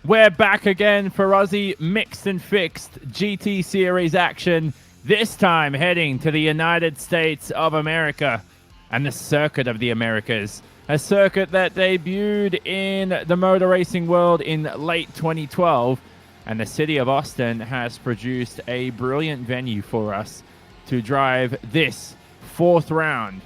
We're back again for Aussie Mixed and Fixed GT Series action, this time heading to the United States of America and the Circuit of the Americas. A circuit that debuted in the motor racing world in late 2012, and the city of Austin has produced a brilliant venue for us to drive this fourth round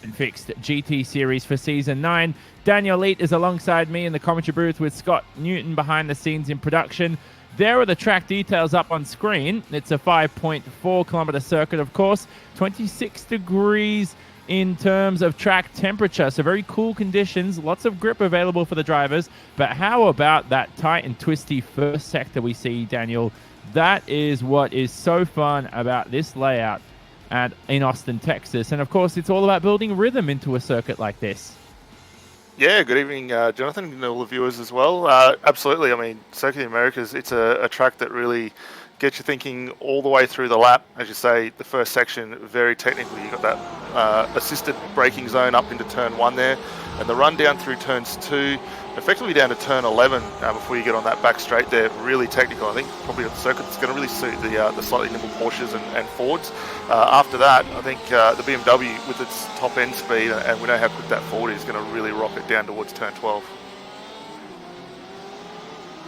and Fixed GT Series for Season 9. Daniel Leet is alongside me in the commentary booth with Scott Newton behind the scenes in production. There are the track details up on screen. It's a 5.4 kilometer circuit, of course, 26 degrees in terms of track temperature, so very cool conditions, lots of grip available for the drivers. But how about that tight and twisty first sector we see, Daniel? That is what is so fun about this layout in Austin, Texas. And of course, it's all about building rhythm into a circuit like this. Yeah, good evening, Jonathan, and all the viewers as well. Absolutely. I mean, Circuit of the Americas, it's a track that really gets you thinking all the way through the lap. As you say, the first section, very technical. You've got that assisted braking zone up into turn 1 there, and the run down through turns 2, effectively down to turn 11 before you get on that back straight there. Really technical. I think probably the circuit that's going to really suit the slightly nimble Porsches and Fords. After that, I think the BMW with its top end speed, and we know how quick that Ford is, going to really rock it down towards turn 12.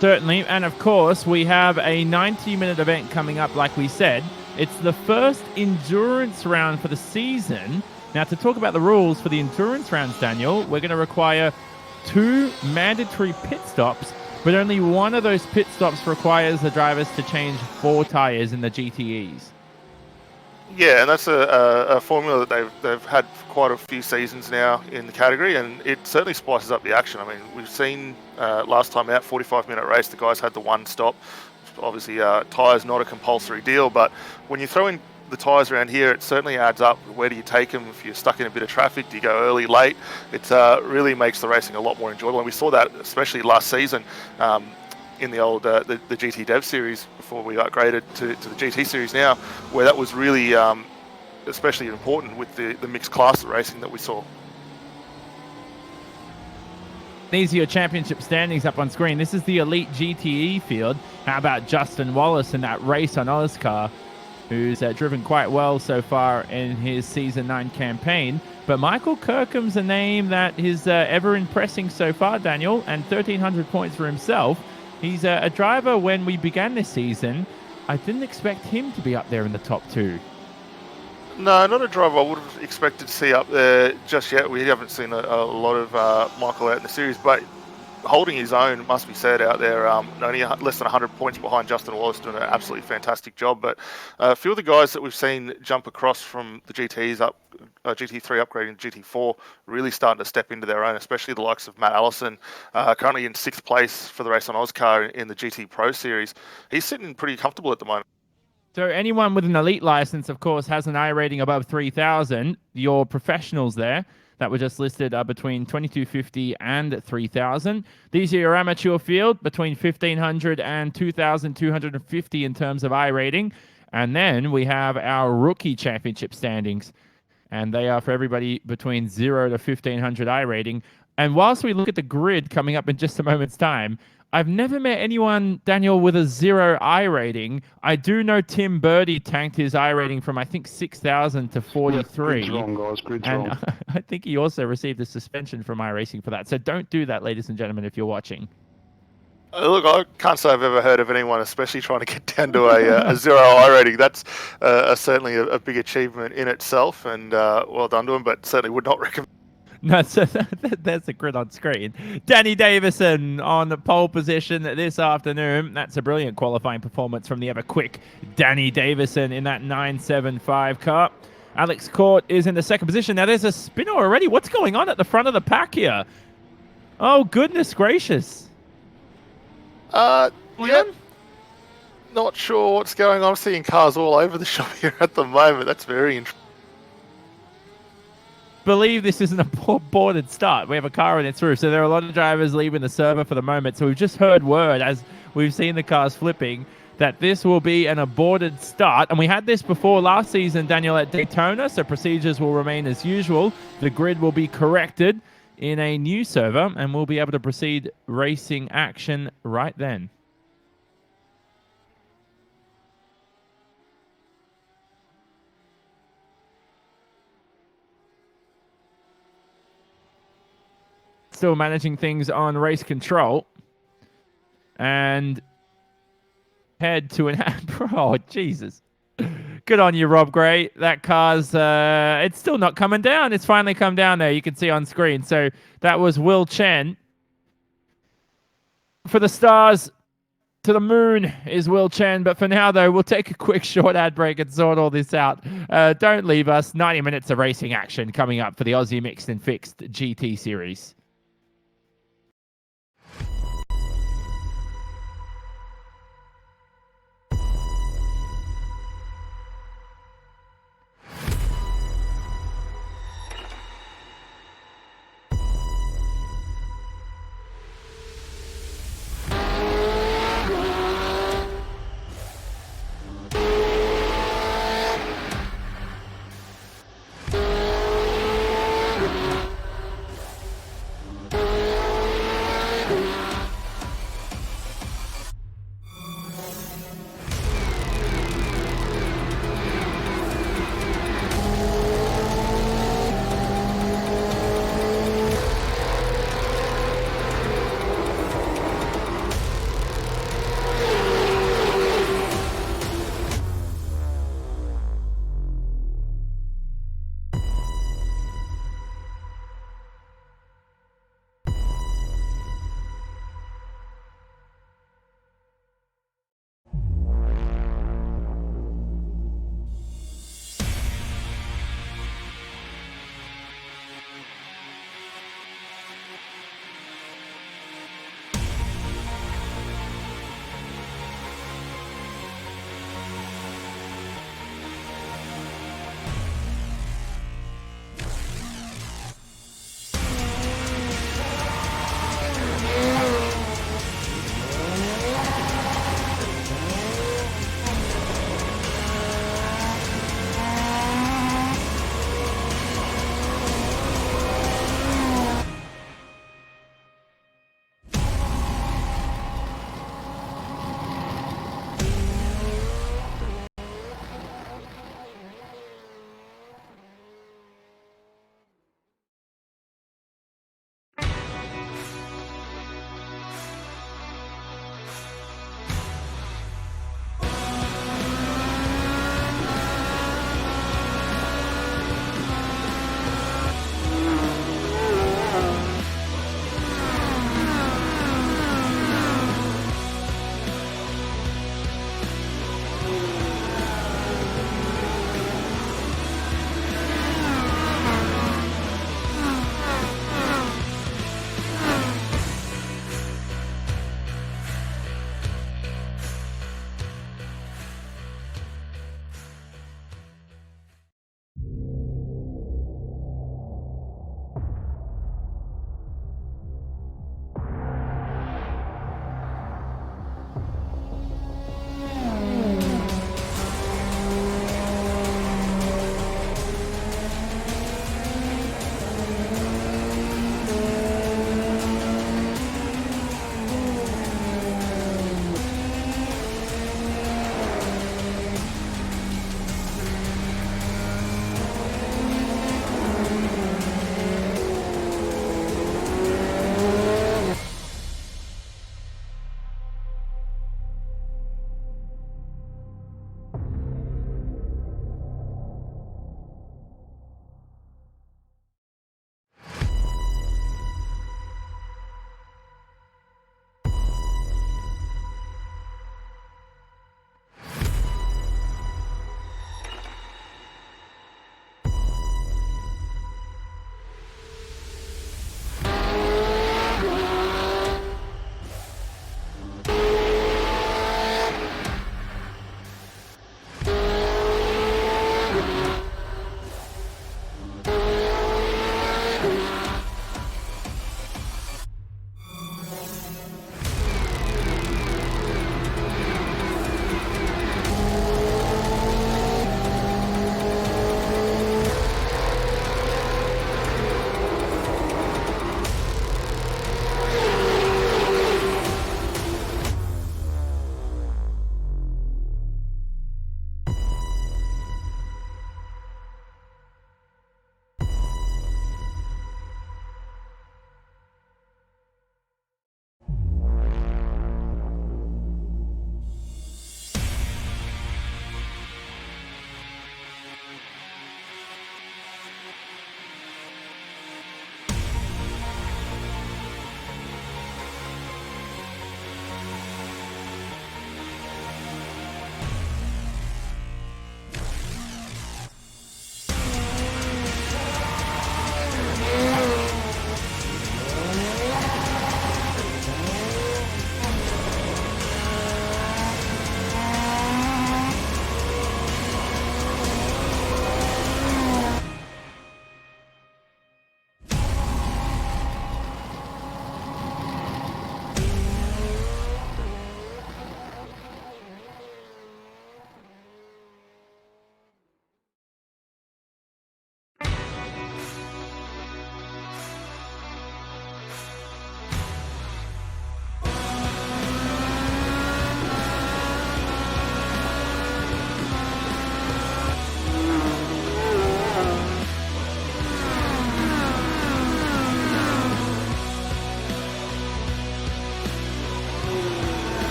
Certainly, and of course, we have a 90-minute event coming up, like we said. It's the first endurance round for the season. Now, to talk about the rules for the endurance rounds, Daniel, we're going to require 2 mandatory pit stops, but only one of those pit stops requires the drivers to change 4 tires in the GTEs. Yeah, and that's a formula that they've had for quite a few seasons now in the category, and it certainly spices up the action. I mean, we've seen last time out, 45-minute race, the guys had the 1 stop. Obviously, tyres not a compulsory deal, but when you throw in the tyres around here, it certainly adds up. Where do you take them? If you're stuck in a bit of traffic, do you go early, late? It really makes the racing a lot more enjoyable, and we saw that especially last season in the old the GT Dev series before we upgraded to the GT series now, where that was really especially important with the mixed class racing that we saw. These are your championship standings up on screen. This is the Elite GTE field. How about Justin Wallace in that race on Oscar, who's driven quite well so far in his Season 9 campaign. But Michael Kirkham's a name that is ever impressing so far, Daniel, and 1,300 points for himself. He's a driver, when we began this season, I didn't expect him to be up there in the top 2. No, not a driver I would have expected to see up there just yet. We haven't seen a lot of Michael out in the series, but holding his own, must be said, out there. Only less than 100 points behind Justin Wallace, doing an absolutely fantastic job. But a few of the guys that we've seen jump across from the GTs up, GT3 upgrading to GT4, really starting to step into their own, especially the likes of Matt Allison, currently in 6th place for the race on Oscar in the GT Pro Series. He's sitting pretty comfortable at the moment. So anyone with an elite license, of course, has an I rating above 3,000. Your professionals there that were just listed are between 2,250 and 3,000. These are your amateur field, between 1,500 and 2,250 in terms of I rating. And then we have our rookie championship standings, and they are for everybody between 0 to 1,500 I rating. And whilst we look at the grid coming up in just a moment's time, I've never met anyone, Daniel, with a 0 I rating. I do know Tim Birdie tanked his I rating from, I think, 6,000 to 43. Grid's wrong, guys. Grid's and wrong. I think he also received a suspension from iRacing for that. So don't do that, ladies and gentlemen, if you're watching. Look, I can't say I've ever heard of anyone, especially trying to get down to a 0 I rating. That's certainly a big achievement in itself, and well done to him, but certainly would not recommend. No, so there's the grid on screen. Danny Davison on the pole position this afternoon. That's a brilliant qualifying performance from the ever-quick Danny Davison in that 975 car. Alex Court is in the 2nd position. Now, there's a spinner already. What's going on at the front of the pack here? Oh, goodness gracious. Yeah, not sure what's going on. I'm seeing cars all over the shop here at the moment. That's very interesting. Believe this isn't a boarded start. We have a car on its roof, so there are a lot of drivers leaving the server for the moment. So we've just heard word, as we've seen the cars flipping, that this will be an aborted start. And we had this before last season, Daniel, at Daytona, so procedures will remain as usual. The grid will be corrected in a new server, and we'll be able to proceed racing action right then. Still managing things on race control. And head to an... Oh, Jesus. Good on you, Rob Gray. That car's... it's still not coming down. It's finally come down there. You can see on screen. So that was Will Chen. For the stars, to the moon is Will Chen. But for now, though, we'll take a quick short ad break and sort all this out. Don't leave us. 90 minutes of racing action coming up for the Aussie Mixed and Fixed GT Series.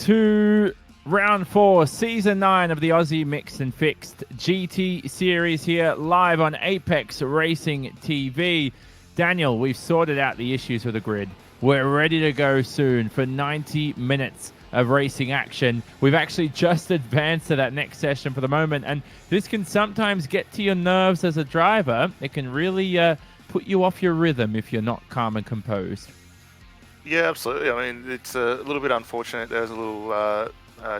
to round 4, season 9 of the Aussie Mixed and Fixed GT series here live on Apex Racing TV. Daniel, we've sorted out the issues with the grid. We're ready to go soon for 90 minutes of racing action. We've actually just advanced to that next session for the moment, and this can sometimes get to your nerves as a driver. It can really put you off your rhythm if you're not calm and composed. Yeah, absolutely. I mean, it's a little bit unfortunate. There's a little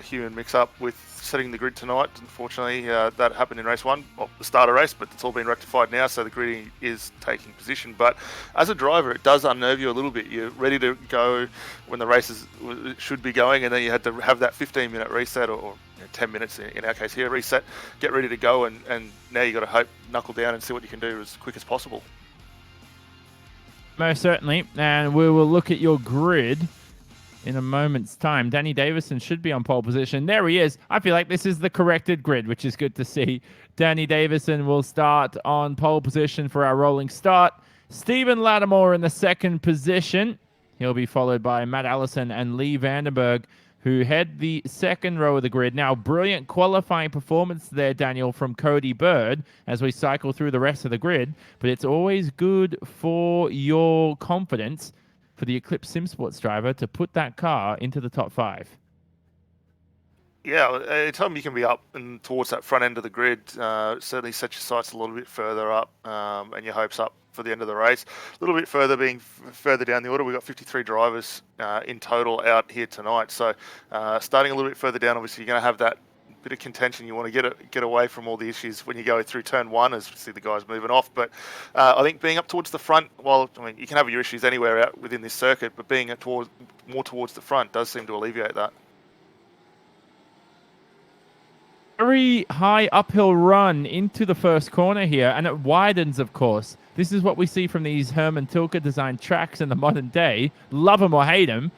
human mix-up with setting the grid tonight. Unfortunately, that happened in race 1, well, the start of race, but it's all been rectified now, so the grid is taking position. But as a driver, it does unnerve you a little bit. You're ready to go when the races should be going, and then you had to have that 15-minute reset, or 10 minutes in our case here, reset, get ready to go, and now you got to hope, knuckle down and see what you can do as quick as possible. Most certainly, and we will look at your grid in a moment's time. Danny Davison should be on pole position. There he is. I feel like this is the corrected grid, which is good to see. Danny Davison will start on pole position for our rolling start. Stephen Lattimore in the second position. He'll be followed by Matt Allison and Lee Vandenberg, who head the second row of the grid. Now, brilliant qualifying performance there, Daniel, from Cody Bird as we cycle through the rest of the grid. But it's always good for your confidence for the Eclipse Sim Sports driver to put that car into the top 5. Yeah, anytime you can be up and towards that front end of the grid, certainly set your sights a little bit further up and your hopes up for the end of the race. A little bit further, being further down the order, we've got 53 drivers in total out here tonight. So starting a little bit further down, obviously you're going to have that bit of contention. You want to get away from all the issues when you go through turn 1, as we see the guys moving off. But I think being up towards the front, well, I mean, you can have your issues anywhere out within this circuit, but being more towards the front does seem to alleviate that. Very high uphill run into the first corner here, and it widens, of course. This is what we see from these Herman Tilke designed tracks in the modern day. Love them or hate them.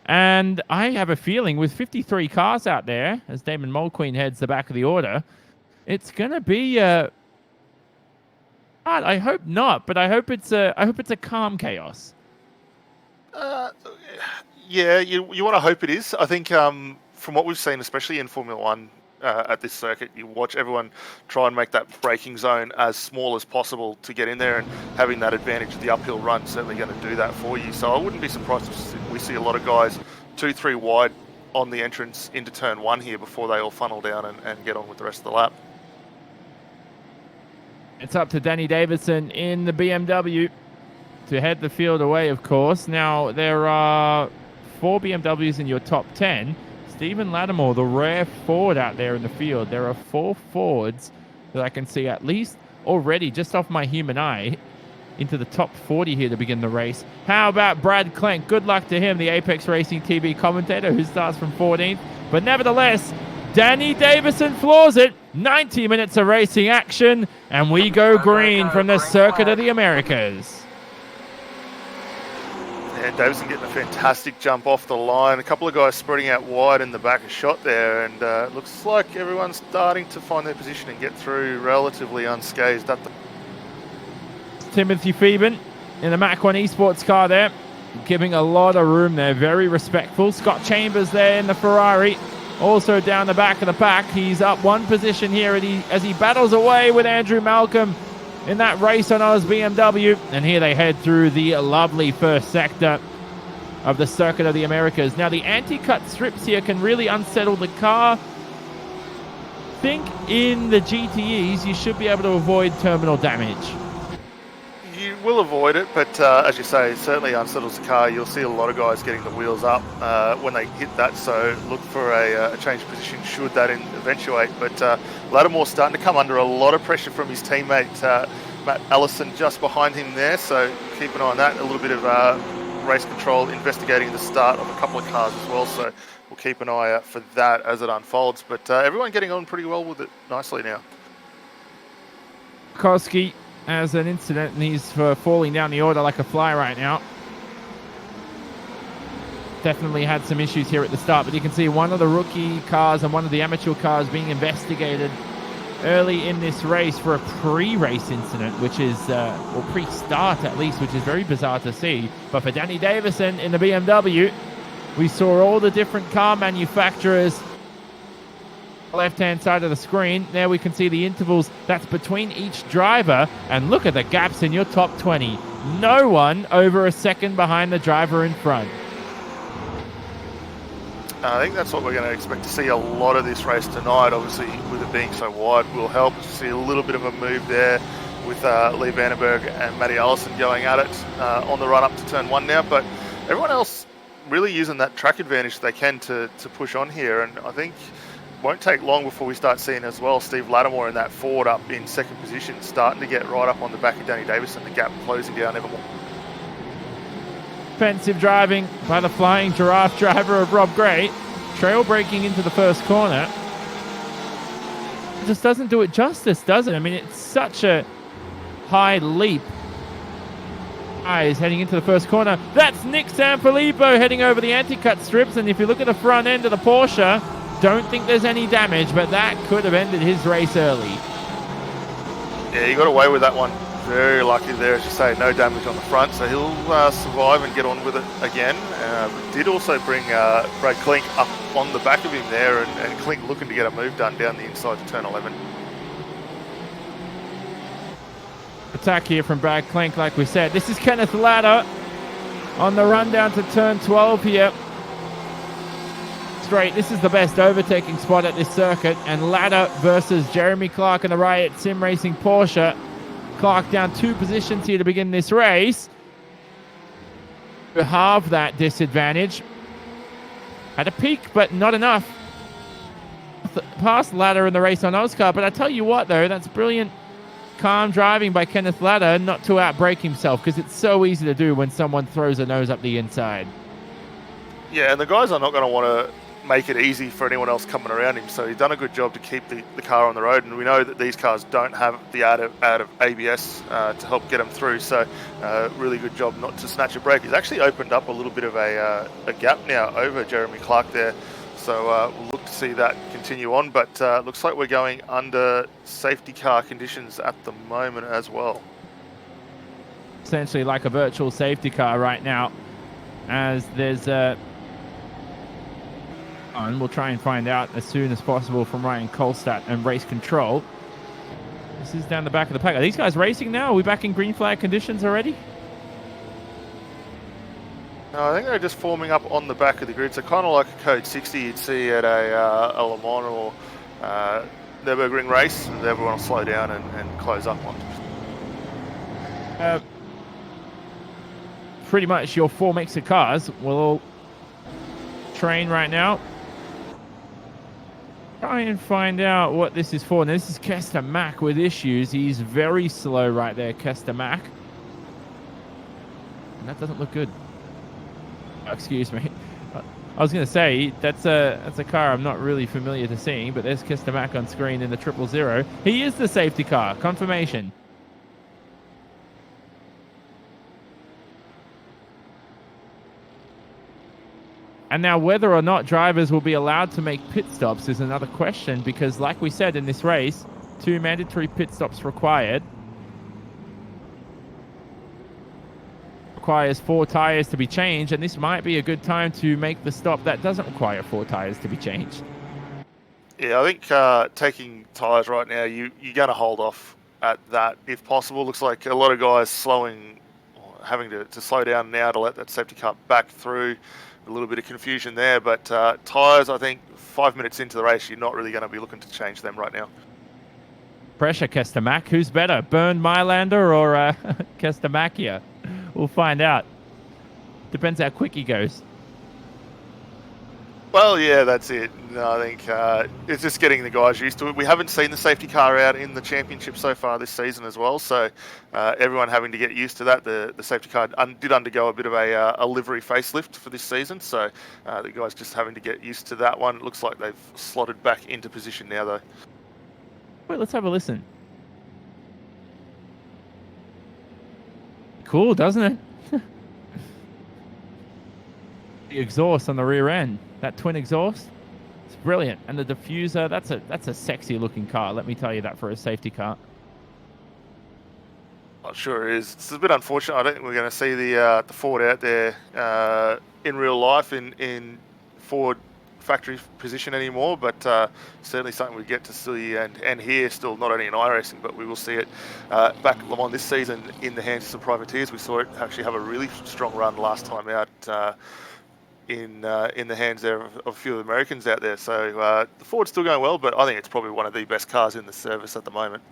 And I have a feeling with 53 cars out there, as Damon Mulqueen heads the back of the order, it's going to be I hope not, but I hope it's a calm chaos. Yeah, you want to hope it is. I think from what we've seen, especially in Formula 1, at this circuit, you watch everyone try and make that braking zone as small as possible to get in there, and having that advantage of the uphill run certainly going to do that for you. So I wouldn't be surprised if we see a lot of guys 2-3 wide on the entrance into turn 1 here before they all funnel down and get on with the rest of the lap. It's up to Danny Davison in the BMW to head the field away, of course. Now, there are 4 BMWs in your top 10. Stephen Lattimore, the rare Ford out there in the field. There are 4 Fords that I can see at least already just off my human eye into the top 40 here to begin the race. How about Brad Klenk? Good luck to him, the Apex Racing TV commentator, who starts from 14th. But nevertheless, Danny Davison floors it. 90 minutes of racing action, and we go green from the Circuit of the Americas. Yeah, Davison getting a fantastic jump off the line. A couple of guys spreading out wide in the back of shot there, and it looks like everyone's starting to find their position and get through relatively unscathed. Timothy Phoeben in the Mach 1 Esports car there, giving a lot of room there, very respectful. Scott Chambers there in the Ferrari, also down the back of the pack. He's up 1 position here as he battles away with Andrew Malcolm in that race on Oz BMW. And here they head through the lovely first sector of the Circuit of the Americas. Now, the anti-cut strips here can really unsettle the car. Think in the GTEs, you should be able to avoid terminal damage. You will avoid it, but as you say, it certainly unsettles the car. You'll see a lot of guys getting the wheels up when they hit that, so look for a change of position should that eventuate. But Lattimore's starting to come under a lot of pressure from his teammate Matt Allison just behind him there, so keep an eye on that. A little bit of race control investigating the start of a couple of cars as well, so we'll keep an eye out for that as it unfolds. But everyone getting on pretty well with it nicely now. Koski has an incident, and he's falling down the order like a fly right now. Definitely had some issues here at the start, but you can see one of the rookie cars and one of the amateur cars being investigated early in this race for a pre-race incident, which is, or pre-start at least, which is very bizarre to see. But for Danny Davison in the BMW, We saw all the different car manufacturers left-hand side of the screen. There we can see the intervals that's between each driver, and look at the gaps in your top 20. No one over a second behind the driver in front. I think that's what we're going to expect to see a lot of this race tonight. Obviously, with it being so wide, will help us see a little bit of a move there with Lee Vandenberg and Matty Allison going at it on the run up to turn 1 now. But everyone else really using that track advantage they can to push on here, and I think won't take long before we start seeing as well Steve Lattimore in that Ford up in second position, starting to get right up on the back of Danny Davison, the gap closing down ever more. Defensive driving by the Flying Giraffe driver of Rob Gray, trail braking into the first corner. It just doesn't do it justice, does it? I mean, it's such a high leap. Is heading into the first corner. That's Nick Sanfilippo heading over the anti-cut strips, and if you look at the front end of the Porsche, don't think there's any damage, but that could have ended his race early. Yeah, he got away with that one. Very lucky there, as you say, no damage on the front, so he'll survive and get on with it again. Did also bring Brad Klink up on the back of him there, and Klink looking to get a move done down the inside to turn 11. Attack here from Brad Klink, like we said. This is Kenneth Latta on the run down to turn 12 here. Straight, this is the best overtaking spot at this circuit, and Latta versus Jeremy Clark and the Riot Sim Racing Porsche. Clark down 2 positions here to begin this race. To halve that disadvantage. Had a peak, but not enough. Past Latta in the race on Oscar, but I tell you what though, that's brilliant calm driving by Kenneth Latta not to outbrake himself, because it's so easy to do when someone throws a nose up the inside. Yeah, and the guys are not going to want to make it easy for anyone else coming around him, so he's done a good job to keep the car on the road, and we know that these cars don't have the add of ABS to help get them through, so really good job not to snatch a break. He's actually opened up a little bit of a gap now over Jeremy Clark there, so we'll look to see that continue on, but looks like we're going under safety car conditions at the moment as well. Essentially like a virtual safety car right now, as there's and we'll try and find out as soon as possible from Ryan Kolstad and Race Control. This is down the back of the pack. Are these guys racing now? Are we back in green flag conditions already? No, I think they're just forming up on the back of the grid. So kind of like a Code 60 you'd see at a Le Mans or Nürburgring race. And everyone will slow down and close up on. Pretty much your 4 mixer cars will all train right now. Try and find out what this is for. Now, this is Kester Mack with issues. He's very slow right there, Kester Mack. And that doesn't look good. Oh, excuse me. I was going to say, that's a car I'm not really familiar to seeing, but there's Kester Mack on screen in the 000. He is the safety car. Confirmation. And now whether or not drivers will be allowed to make pit stops is another question, because like we said in this race, 2 mandatory pit stops required. Requires 4 tires to be changed, and this might be a good time to make the stop that doesn't require 4 tires to be changed. Yeah, I think taking tires right now, you're going to hold off at that if possible. Looks like a lot of guys having to slow down now to let that safety car back through. A little bit of confusion there, but tyres, I think 5 minutes into the race, you're not really going to be looking to change them right now. Pressure, Kester Mack. Who's better, Bernd Mailander or Kester Mack here? We'll find out. Depends how quick he goes. Well, yeah, that's it. No, I think it's just getting the guys used to it. We haven't seen the safety car out in the championship so far this season as well, so everyone having to get used to that. The safety car did undergo a bit of a livery facelift for this season, so the guys just having to get used to that one. It looks like they've slotted back into position now, though. Wait, let's have a listen. Cool, doesn't it? The exhaust on the rear end. That twin exhaust, it's brilliant. And the diffuser, that's a sexy looking car. Let me tell you that for a safety car. It sure is. It's a bit unfortunate. I don't think we're going to see the Ford out there in real life in Ford factory position anymore, but certainly something we get to see and hear still, not only in iRacing, but we will see it back at Le Mans this season in the hands of some privateers. We saw it actually have a really strong run last time out in the hands there of a few of the Americans out there. So the Ford's still going well, but I think it's probably one of the best cars in the service at the moment.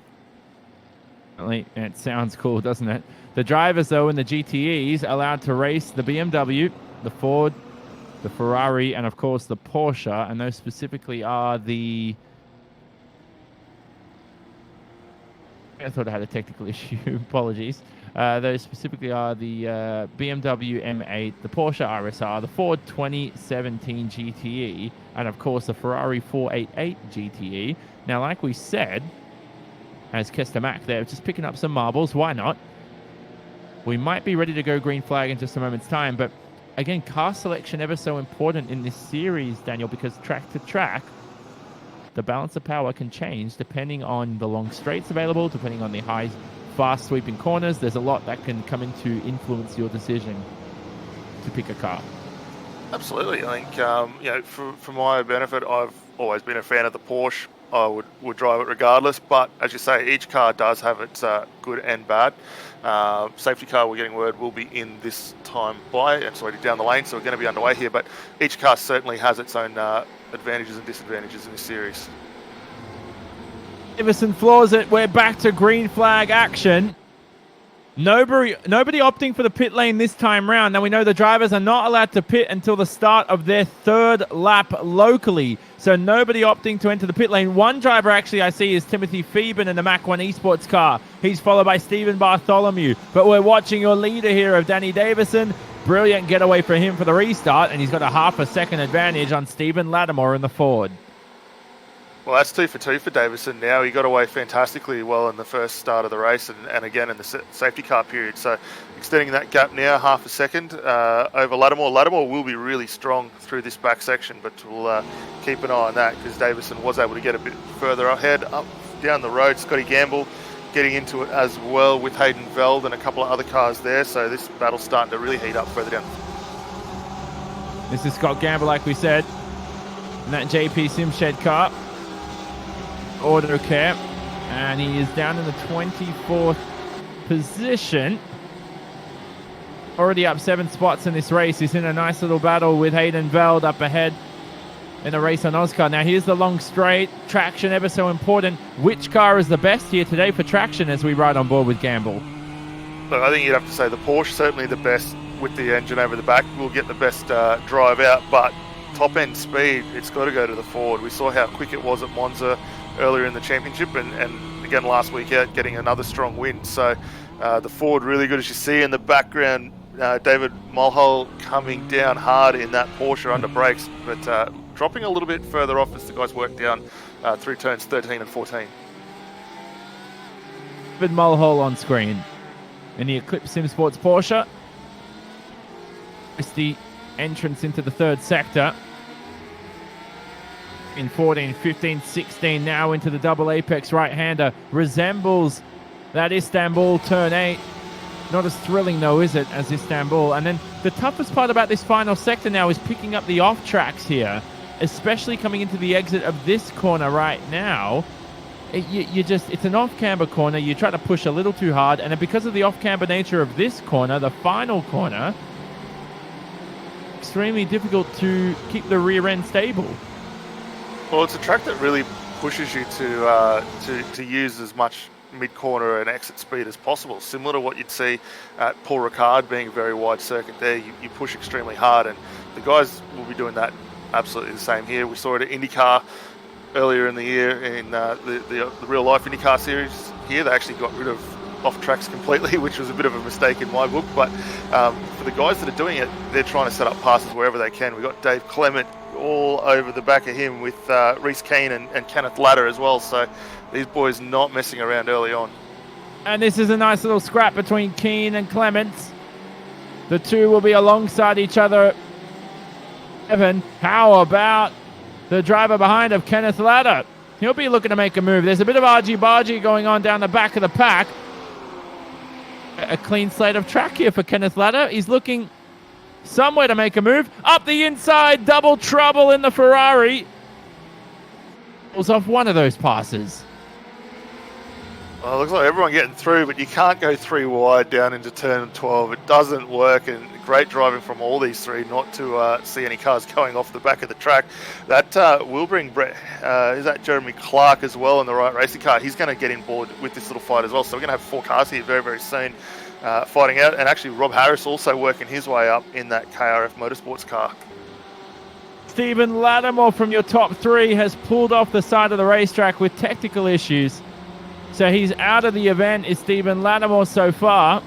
It sounds cool, doesn't it? The drivers, though, in the GTEs allowed to race the BMW, the Ford, the Ferrari, and of course the Porsche, and those specifically are the... I thought I had a technical issue. Apologies. Those specifically are the BMW M8, the Porsche RSR, the Ford 2017 GTE, and of course the Ferrari 488 GTE. Now, like we said, as Kester Mack there, just picking up some marbles. Why not? We might be ready to go green flag in just a moment's time, but again, car selection ever so important in this series, Daniel, because track to track, the balance of power can change depending on the long straights available, depending on the high, fast sweeping corners. There's a lot that can come in to influence your decision to pick a car. Absolutely. I think, for my benefit, I've always been a fan of the Porsche. I would drive it regardless, but as you say, each car does have its good and bad. Safety car, we're getting word, will be in this time and it's already down the lane, so we're going to be underway here, but each car certainly has its own advantages and disadvantages in this series. Iverson floors it. We're back to green flag action. Nobody opting for the pit lane this time round. Now, we know the drivers are not allowed to pit until the start of their third lap locally. So nobody opting to enter the pit lane. One driver actually I see is Timothy Phoeben in the Mach 1 Esports car. He's followed by Stephen Bartholomew. But we're watching your leader here of Danny Davison. Brilliant getaway for him for the restart. And he's got a half a second advantage on Stephen Lattimore in the Ford. Well, that's 2 for 2 for Davison now. He got away fantastically well in the first start of the race and again in the safety car period. So extending that gap now, half a second over Lattimore. Lattimore will be really strong through this back section, but we'll keep an eye on that because Davison was able to get a bit further ahead up down the road. Scotty Gamble getting into it as well with Hayden Veld and a couple of other cars there. So this battle's starting to really heat up further down. This is Scott Gamble, like we said, in that JP Simshed car. Auto care, and he is down in the 24th position. Already up 7 spots in this race. He's in a nice little battle with Hayden Veld up ahead in a race on Oscar. Now here's the long straight. Traction ever so important. Which car is the best here today for traction as we ride on board with Gamble? Look, I think you'd have to say the Porsche, certainly the best with the engine over the back, will get the best drive out, but top end speed, it's got to go to the Ford. We saw how quick it was at Monza earlier in the championship and again last week out getting another strong win. So the Ford really good, as you see in the background. David Mulhall coming down hard in that Porsche under brakes, but dropping a little bit further off as the guys work down through turns 13 and 14. David Mulhall on screen in the Eclipse Sim Sports Porsche. It's the entrance into the third sector. In 14, 15, 16, now into the double apex right-hander. Resembles that Istanbul turn 8. Not as thrilling, though, is it, as Istanbul? And then the toughest part about this final sector now is picking up the off-tracks here, especially coming into the exit of this corner right now. It's an off-camber corner. You try to push a little too hard, and because of the off-camber nature of this corner, the final corner, extremely difficult to keep the rear end stable. Well, it's a track that really pushes you to use as much mid-corner and exit speed as possible, similar to what you'd see at Paul Ricard being a very wide circuit there. You push extremely hard, and the guys will be doing that absolutely the same here. We saw it at IndyCar earlier in the year in the real-life IndyCar series here. They actually got rid of off-tracks completely, which was a bit of a mistake in my book, but for the guys that are doing it, they're trying to set up passes wherever they can. We've got Dave Clement all over the back of him with Reece Keane and Kenneth Latter as well. So these boys not messing around early on. And this is a nice little scrap between Keane and Clements. The two will be alongside each other. Evan, how about the driver behind of Kenneth Latter? He'll be looking to make a move. There's a bit of argy-bargy going on down the back of the pack. A clean slate of track here for Kenneth Latter. He's looking somewhere to make a move. Up the inside, double trouble in the Ferrari. Pulls off one of those passes. Well, it looks like everyone getting through, but you can't go 3 wide down into turn 12. It doesn't work, and great driving from all these three not to see any cars going off the back of the track. That will bring Brett, is that Jeremy Clark as well in the right racing car? He's going to get in board with this little fight as well. So we're going to have 4 cars here very, very soon fighting out. And actually Rob Harris also working his way up in that KRF Motorsports car. Stephen Lattimore from your top 3 has pulled off the side of the racetrack with technical issues. So he's out of the event, is Stephen Lattimore so far.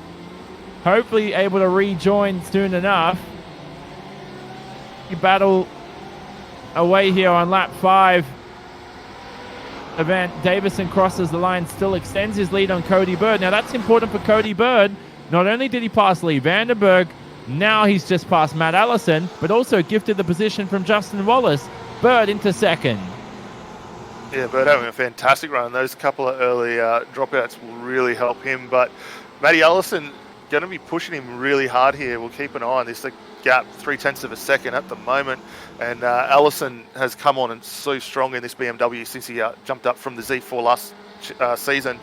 Hopefully able to rejoin soon enough. You battle away here on lap 5. Event, Davison crosses the line, still extends his lead on Cody Bird. Now that's important for Cody Bird. Not only did he pass Lee Vandenberg, now he's just passed Matt Allison, but also gifted the position from Justin Wallace. Bird into second. Yeah, Bird having a fantastic run. Those couple of early dropouts will really help him. But Matty Allison going to be pushing him really hard here. We'll keep an eye on this. The gap, 0.3 of a second at the moment. And Allison has come on and so strong in this BMW since he jumped up from the Z4 last season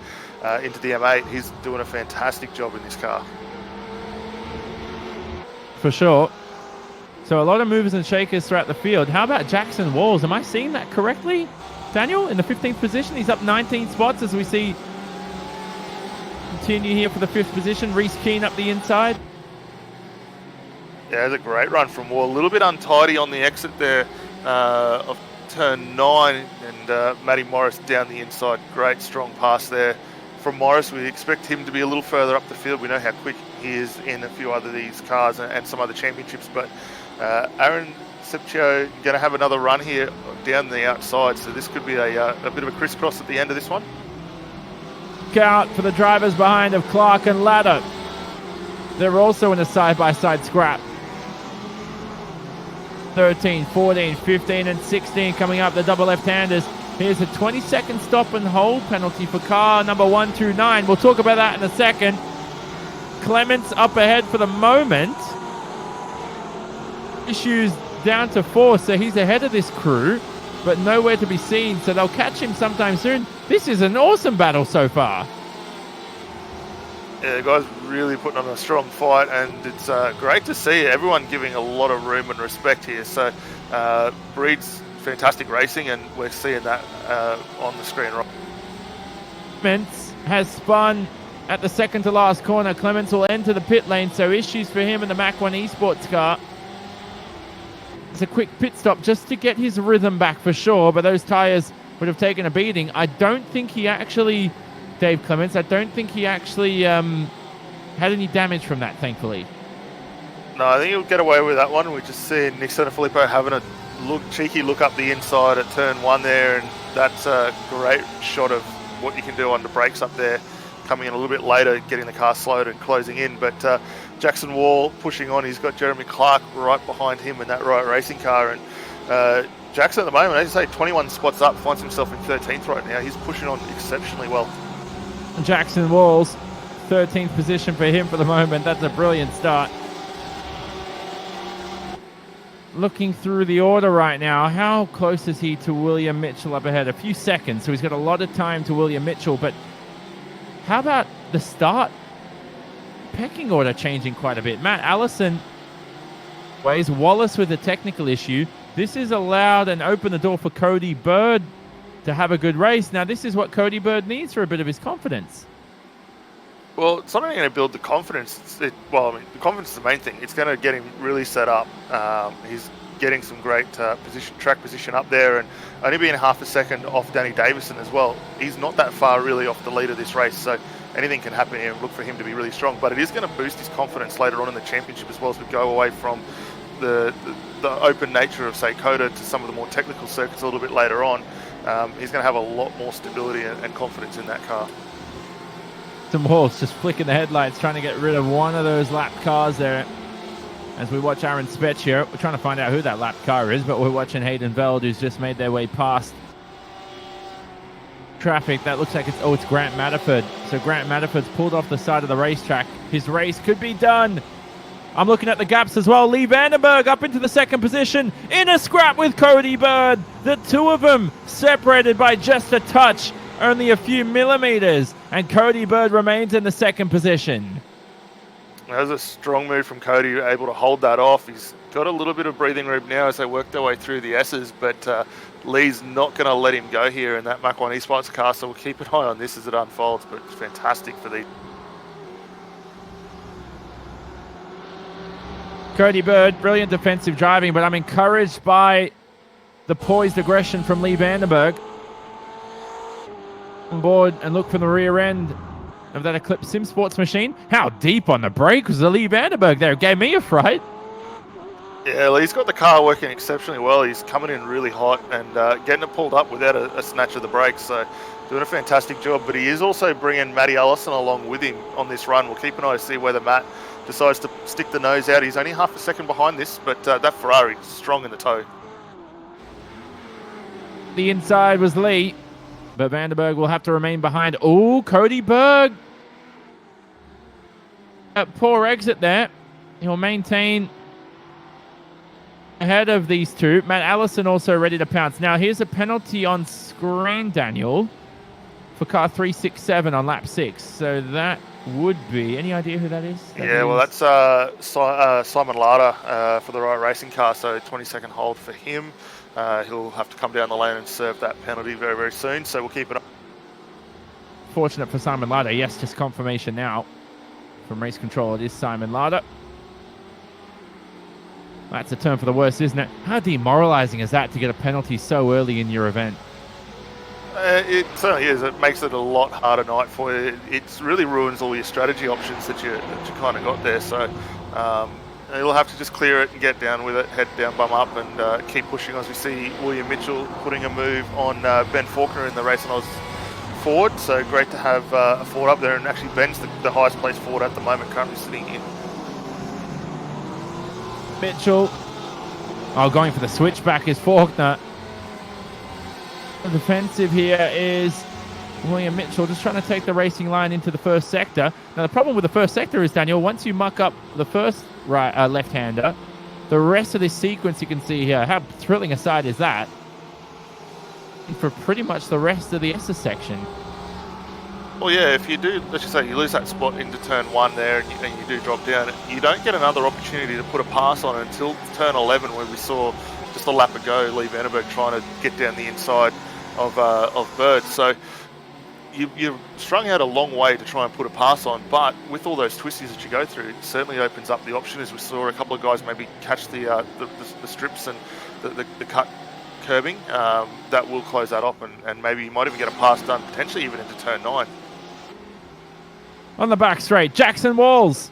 into the M8. He's doing a fantastic job in this car. For sure. So a lot of movers and shakers throughout the field. How about Jackson Walls? Am I seeing that correctly? Daniel, in the 15th position, he's up 19 spots as we see continue here for the 5th position. Reese Keane up the inside. Yeah, it's a great run from Wall. A little bit untidy on the exit there of turn 9, and Matty Morris down the inside. Great strong pass there from Morris. We expect him to be a little further up the field. We know how quick he is in a few other these cars and some other championships, but Aaron Septio going to have another run here down the outside, so this could be a bit of a crisscross at the end of this one. Out for the drivers behind of Clark and Ladder. They're also in a side-by-side scrap. 13, 14, 15 and 16 coming up, the double left-handers. Here's a 20-second stop and hold penalty for car number 129. We'll talk about that in a second. Clements up ahead for the moment. Issues down to 4, so he's ahead of this crew, but nowhere to be seen, so they'll catch him sometime soon. This is an awesome battle so far. Yeah, the guys really putting on a strong fight, and it's great to see everyone giving a lot of room and respect here. So breeds fantastic racing, and we're seeing that on the screen right. Clements has spun at the second to last corner. Clements will enter the pit lane, so issues for him in the Mach 1 Esports car. It's a quick pit stop just to get his rhythm back for sure, but those tires would have taken a beating. I don't think he actually, Dave Clements, I don't think he actually had any damage from that, thankfully. No, I think he'll get away with that one. We just see Nick Sanfilippo having a cheeky look up the inside at turn 1 there, and that's a great shot of what you can do under brakes up there, coming in a little bit later, getting the car slowed and closing in. But Jackson Wall pushing on. He's got Jeremy Clark right behind him in that right racing car, and Jackson at the moment, as you say, 21 spots up, finds himself in 13th right now. He's pushing on exceptionally well. Jackson Walls, 13th position for him for the moment. That's a brilliant start. Looking through the order right now, how close is he to William Mitchell up ahead? A few seconds, so he's got a lot of time to William Mitchell, but how about the start? Pecking order changing quite a bit. Matt Allison ways Wallace with a technical issue. This has allowed and opened the door for Cody Bird to have a good race. Now, this is what Cody Bird needs for a bit of his confidence. Well, it's not only going to build the confidence. The confidence is the main thing. It's going to get him really set up. He's getting some great track position up there, and only being half a second off Danny Davison as well. He's not that far really off the lead of this race, so anything can happen here. Look for him to be really strong, but it is going to boost his confidence later on in the championship as well, as we go away from the open nature of, say, COTA to some of the more technical circuits a little bit later on. He's going to have a lot more stability and confidence in that car. Some Walls just flicking the headlights, trying to get rid of one of those lap cars there. As we watch Aaron Spetch here, we're trying to find out who that lap car is, but we're watching Hayden Veld, who's just made their way past traffic. That looks like it's Grant Matterford. So Grant Matterford's pulled off the side of the racetrack. His race could be done. I'm looking at the gaps as well. Lee Vandenberg up into the second position in a scrap with Cody Bird. The two of them separated by just a touch, only a few millimeters, and Cody Bird remains in the second position. That was a strong move from Cody, able to hold that off. He's got a little bit of breathing room now as they work their way through the S's, but Lee's not going to let him go here in that Mach 1 Esports car, so we'll keep an eye on this as it unfolds, but it's fantastic for these. Cody Bird, brilliant defensive driving, but I'm encouraged by the poised aggression from Lee Vandenberg. On board and look from the rear end of that Eclipse Sim Sports machine. How deep on the brake was the Lee Vandenberg there? It gave me a fright. Yeah, Lee's got the car working exceptionally well. He's coming in really hot and getting it pulled up without a snatch of the brakes, so doing a fantastic job. But he is also bringing Matty Allison along with him on this run. We'll keep an eye to see whether Matt decides to stick the nose out. He's only half a second behind this, but that Ferrari is strong in the toe. The inside was Lee, but Vandenberg will have to remain behind. Oh, Cody Berg. A poor exit there. He'll maintain ahead of these two. Matt Allison also ready to pounce. Now, here's a penalty on screen, Daniel, for car 367 on lap 6. So that would be... Any idea who that is? Well, that's Simon Larder for the Right Racing car, so 20-second hold for him. He'll have to come down the lane and serve that penalty very, very soon, so we'll keep it up. Fortunate for Simon Larder. Yes, just confirmation now from race control. It is Simon Larder. That's a turn for the worse, isn't it? How demoralizing is that to get a penalty so early in your event? It certainly is. It makes it a lot harder night for you. It really ruins all your strategy options that you kind of got there. So you'll have to just clear it and get down with it, head down, bum up, and keep pushing as we see William Mitchell putting a move on Ben Faulkner in the Race and Oz Ford. So great to have a Ford up there, and actually Ben's the highest placed Ford at the moment, currently sitting here. Mitchell. Oh, going for the switchback is Faulkner. The defensive here is William Mitchell, just trying to take the racing line into the first sector. Now, the problem with the first sector is, Daniel, once you muck up the first left-hander, the rest of this sequence you can see here, how thrilling a sight is that? And for pretty much the rest of the SS section. Well, yeah, if you do, let's just say you lose that spot into turn 1 there and you do drop down, you don't get another opportunity to put a pass on it until turn 11, where we saw just a lap ago Lee Vandenberg trying to get down the inside of Bird. So you've strung out a long way to try and put a pass on, but with all those twisties that you go through, it certainly opens up the option, as we saw a couple of guys maybe catch the strips and the cut curbing. That will close that up, and maybe you might even get a pass done, potentially even into turn 9. On the back straight, Jackson Walls.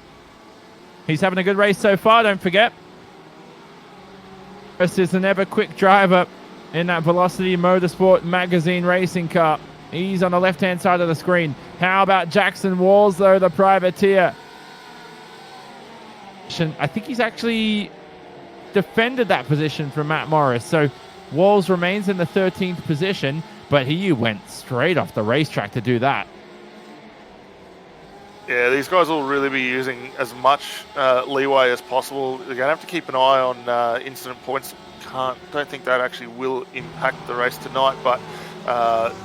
He's having a good race so far, don't forget. This is an ever-quick driver in that Velocity Motorsport magazine racing car. He's on the left-hand side of the screen. How about Jackson Walls, though, the privateer? I think he's actually defended that position from Matt Morris. So Walls remains in the 13th position, but he went straight off the racetrack to do that. Yeah, these guys will really be using as much leeway as possible. They're going to have to keep an eye on incident points. Don't think that actually will impact the race tonight, but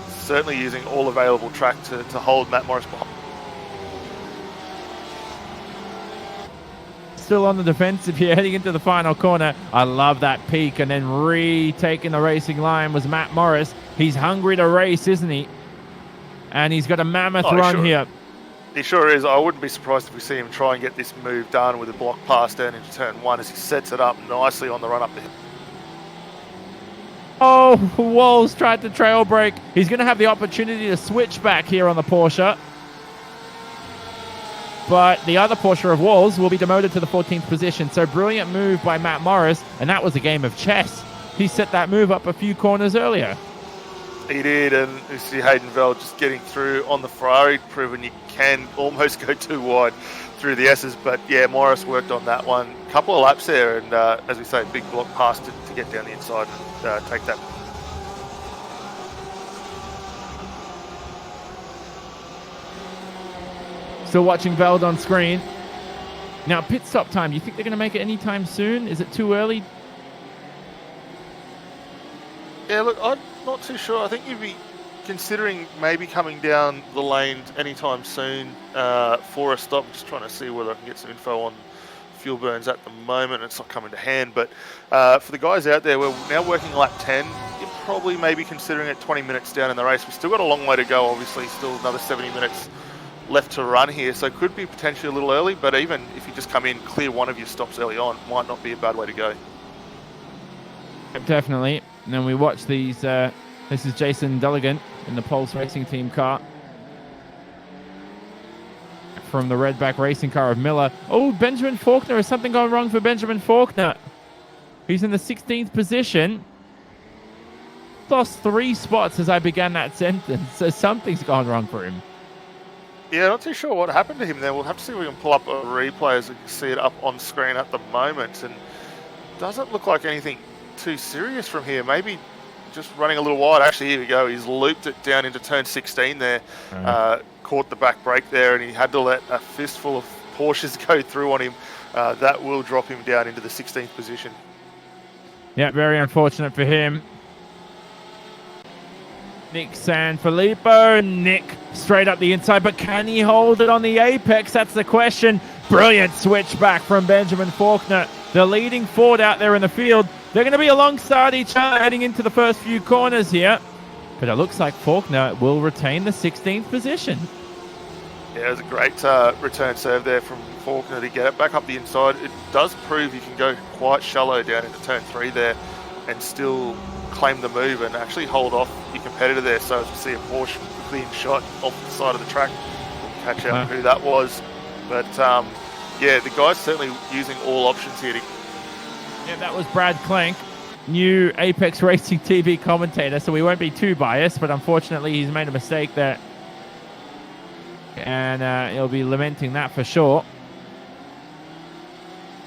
certainly using all available track to hold Matt Morris behind. Still on the defensive here, heading into the final corner. I love that peak, and then retaking the racing line was Matt Morris. He's hungry to race, isn't he? And he's got a mammoth run here. He sure is. I wouldn't be surprised if we see him try and get this move done with a block pass down into turn 1 as he sets it up nicely on the run up the hill. Oh, Walls tried to trail brake. He's going to have the opportunity to switch back here on the Porsche. But the other Porsche of Walls will be demoted to the 14th position. So brilliant move by Matt Morris, and that was a game of chess. He set that move up a few corners earlier. He did, and you see Hayden Veld just getting through on the Ferrari, proving you can almost go too wide through the S's. But yeah, Morris worked on that one. A couple of laps there, and as we say, big block pass to get down the inside and take that. Still watching Veld on screen. Now, pit stop time, you think they're going to make it anytime soon? Is it too early? Yeah, look, I'm not too sure. I think you'd be considering maybe coming down the lane anytime soon for a stop. Just trying to see whether I can get some info on fuel burns at the moment. It's not coming to hand, but for the guys out there, we're now working lap 10. You're probably maybe considering it 20 minutes down in the race. We've still got a long way to go, obviously, still another 70 minutes left to run here, so it could be potentially a little early, but even if you just come in, clear one of your stops early on, might not be a bad way to go. Definitely. And then we watch these. This is Jason Dulligan in the Pulse Racing Team car. From the Redback Racing car of Miller. Oh, Benjamin Faulkner. Has something gone wrong for Benjamin Faulkner? He's in the 16th position. Lost 3 spots as I began that sentence, so something's gone wrong for him. Yeah, not too sure what happened to him there. We'll have to see if we can pull up a replay as we can see it up on screen at the moment. And doesn't look like anything too serious from here. Maybe just running a little wide. Actually, here we go. He's looped it down into turn 16 there. Caught the back brake there, and he had to let a fistful of Porsches go through on him. That will drop him down into the 16th position. Yeah, very unfortunate for him. Nick Sanfilippo. Nick straight up the inside, but can he hold it on the apex? That's the question. Brilliant switch back from Benjamin Faulkner. The leading Ford out there in the field. They're going to be alongside each other heading into the first few corners here. But it looks like Faulkner will retain the 16th position. Yeah, it was a great return serve there from Faulkner to get it back up the inside. It does prove you can go quite shallow down into turn 3 there and still claim the move and actually hold off your competitor there. So as we see a Porsche quickly in shot off the side of the track, we'll catch out who that was. But yeah, the guy's certainly using all options here. Yeah, that was Brad Clank, new Apex Racing TV commentator, so we won't be too biased, but unfortunately he's made a mistake there. And he'll be lamenting that for sure.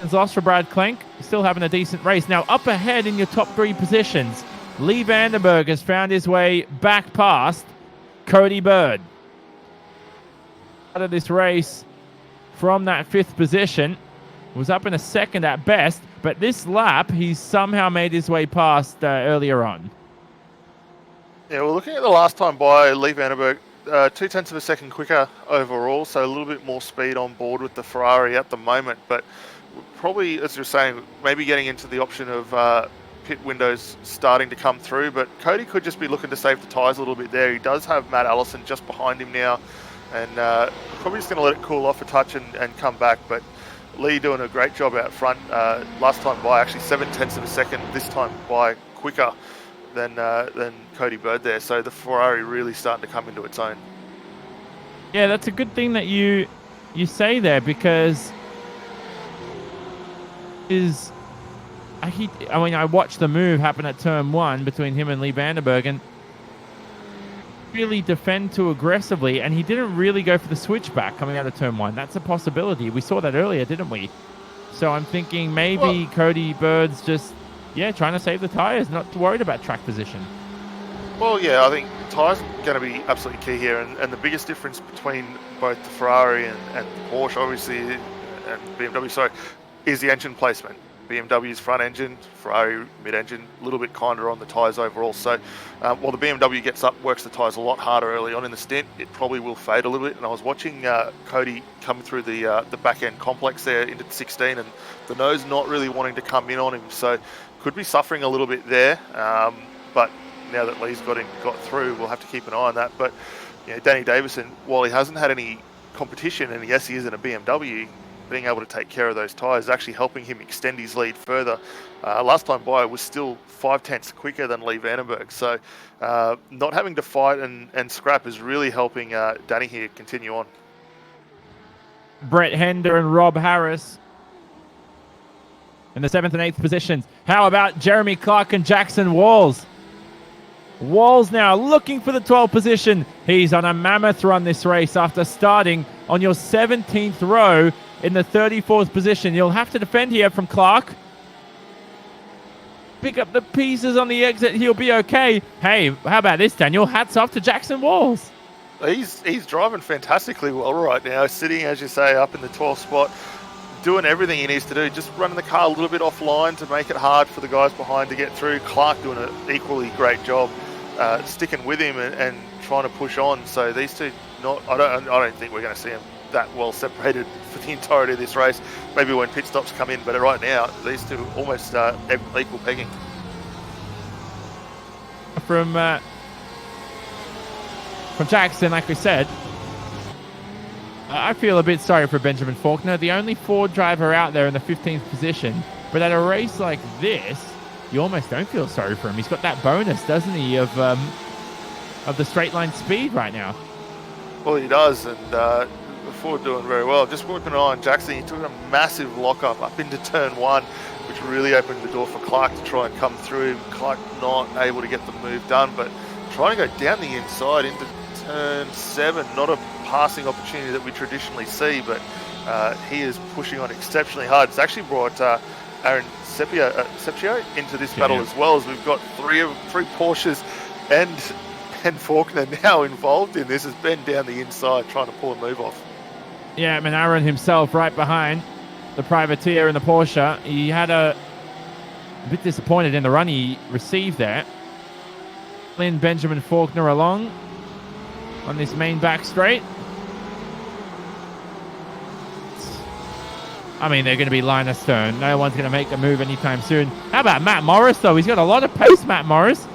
It's lost for Brad Clank, still having a decent race. Now up ahead in your top 3 positions, Lee Vandenberg has found his way back past Cody Bird. Out of this race from that 5th position, was up in a 2nd at best, but this lap he's somehow made his way past earlier on. Yeah, we're looking at the last time by Lee Vandenberg, 0.2 of a second quicker overall, so a little bit more speed on board with the Ferrari at the moment, but probably, as you're saying, maybe getting into the option of pit windows starting to come through, but Cody could just be looking to save the tyres a little bit there. He does have Matt Allison just behind him now, and probably just going to let it cool off a touch and come back, but Lee doing a great job out front. Last time by, actually 0.7 of a second, this time by quicker than Cody Bird there. So the Ferrari really starting to come into its own. Yeah, that's a good thing that you say there, because I watched the move happen at turn 1 between him and Lee Vandenberg, and really defend too aggressively, and he didn't really go for the switchback coming out of turn 1. That's a possibility. We saw that earlier, didn't we? So I'm thinking maybe Cody Bird's just trying to save the tires, not too worried about track position. Well, yeah, I think tyres are going to be absolutely key here, and the biggest difference between both the Ferrari and the Porsche, obviously, and BMW, is the engine placement. BMW's front engine, Ferrari mid-engine, a little bit kinder on the tyres overall. So while the BMW gets up, works the tyres a lot harder early on in the stint, it probably will fade a little bit. And I was watching Cody come through the back-end complex there into the 16, and the nose not really wanting to come in on him. So could be suffering a little bit there. But now that Lee's got through, we'll have to keep an eye on that. But Danny Davison, while he hasn't had any competition, and yes, he is in a BMW, being able to take care of those tyres is actually helping him extend his lead further. Last time by was still 0.5 quicker than Lee Vandenberg. So not having to fight and scrap is really helping Danny here continue on. Brett Hender and Rob Harris in the 7th and 8th positions. How about Jeremy Clark and Jackson Walls? Walls now looking for the 12th position. He's on a mammoth run this race after starting on your 17th row in the 34th position. You'll have to defend here from Clark. Pick up the pieces on the exit. He'll be okay. Hey, how about this, Daniel? Hats off to Jackson Walls. He's driving fantastically well right now, sitting, as you say, up in the 12th spot. doing everything he needs to do, just running the car a little bit offline to make it hard for the guys behind to get through. Clark doing an equally great job sticking with him and trying to push on. So these two, I don't think we're going to see them that well separated for the entirety of this race. Maybe when pit stops come in, but right now these two almost equal pegging. From Jackson, like we said, I feel a bit sorry for Benjamin Faulkner, the only Ford driver out there in the 15th position. But at a race like this, you almost don't feel sorry for him. He's got that bonus, doesn't he, of the straight line speed right now. Well, he does, and Ford doing very well. Just keeping an eye on Jackson. He took a massive lock-up into turn 1, which really opened the door for Clark to try and come through. Clark not able to get the move done, but trying to go down the inside into turn 7. Not a passing opportunity that we traditionally see, but he is pushing on exceptionally hard. It's actually brought Aaron Sepio into this battle as well, as we've got three Porsches and Faulkner now involved in this, as Ben down the inside trying to pull a move off. Yeah, I mean, Aaron himself right behind the privateer and the Porsche. He had a bit disappointed in the run he received there. Lynn Benjamin Faulkner along on this main back straight. I mean, they're going to be line astern. No one's going to make a move anytime soon. How about Matt Morris, though? He's got a lot of pace, Matt Morris.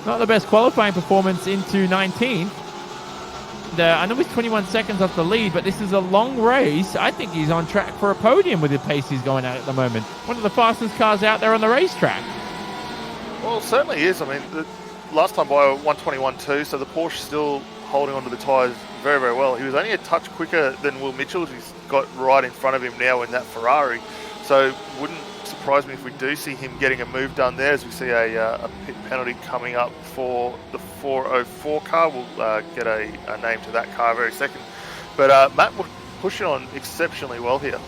Not the best qualifying performance into 19th. I know he's 21 seconds off the lead, but this is a long race. I think he's on track for a podium with the pace he's going at the moment. One of the fastest cars out there on the racetrack. Well, it certainly is. I mean, the last time by 121.2, so the Porsche still holding onto the tyres very, very well. He was only a touch quicker than Will Mitchell, who's got right in front of him now in that Ferrari. So wouldn't surprise me if we do see him getting a move done there, as we see a pit penalty coming up for the 404 car. We'll get a name to that car very second. But Matt was pushing on exceptionally well here.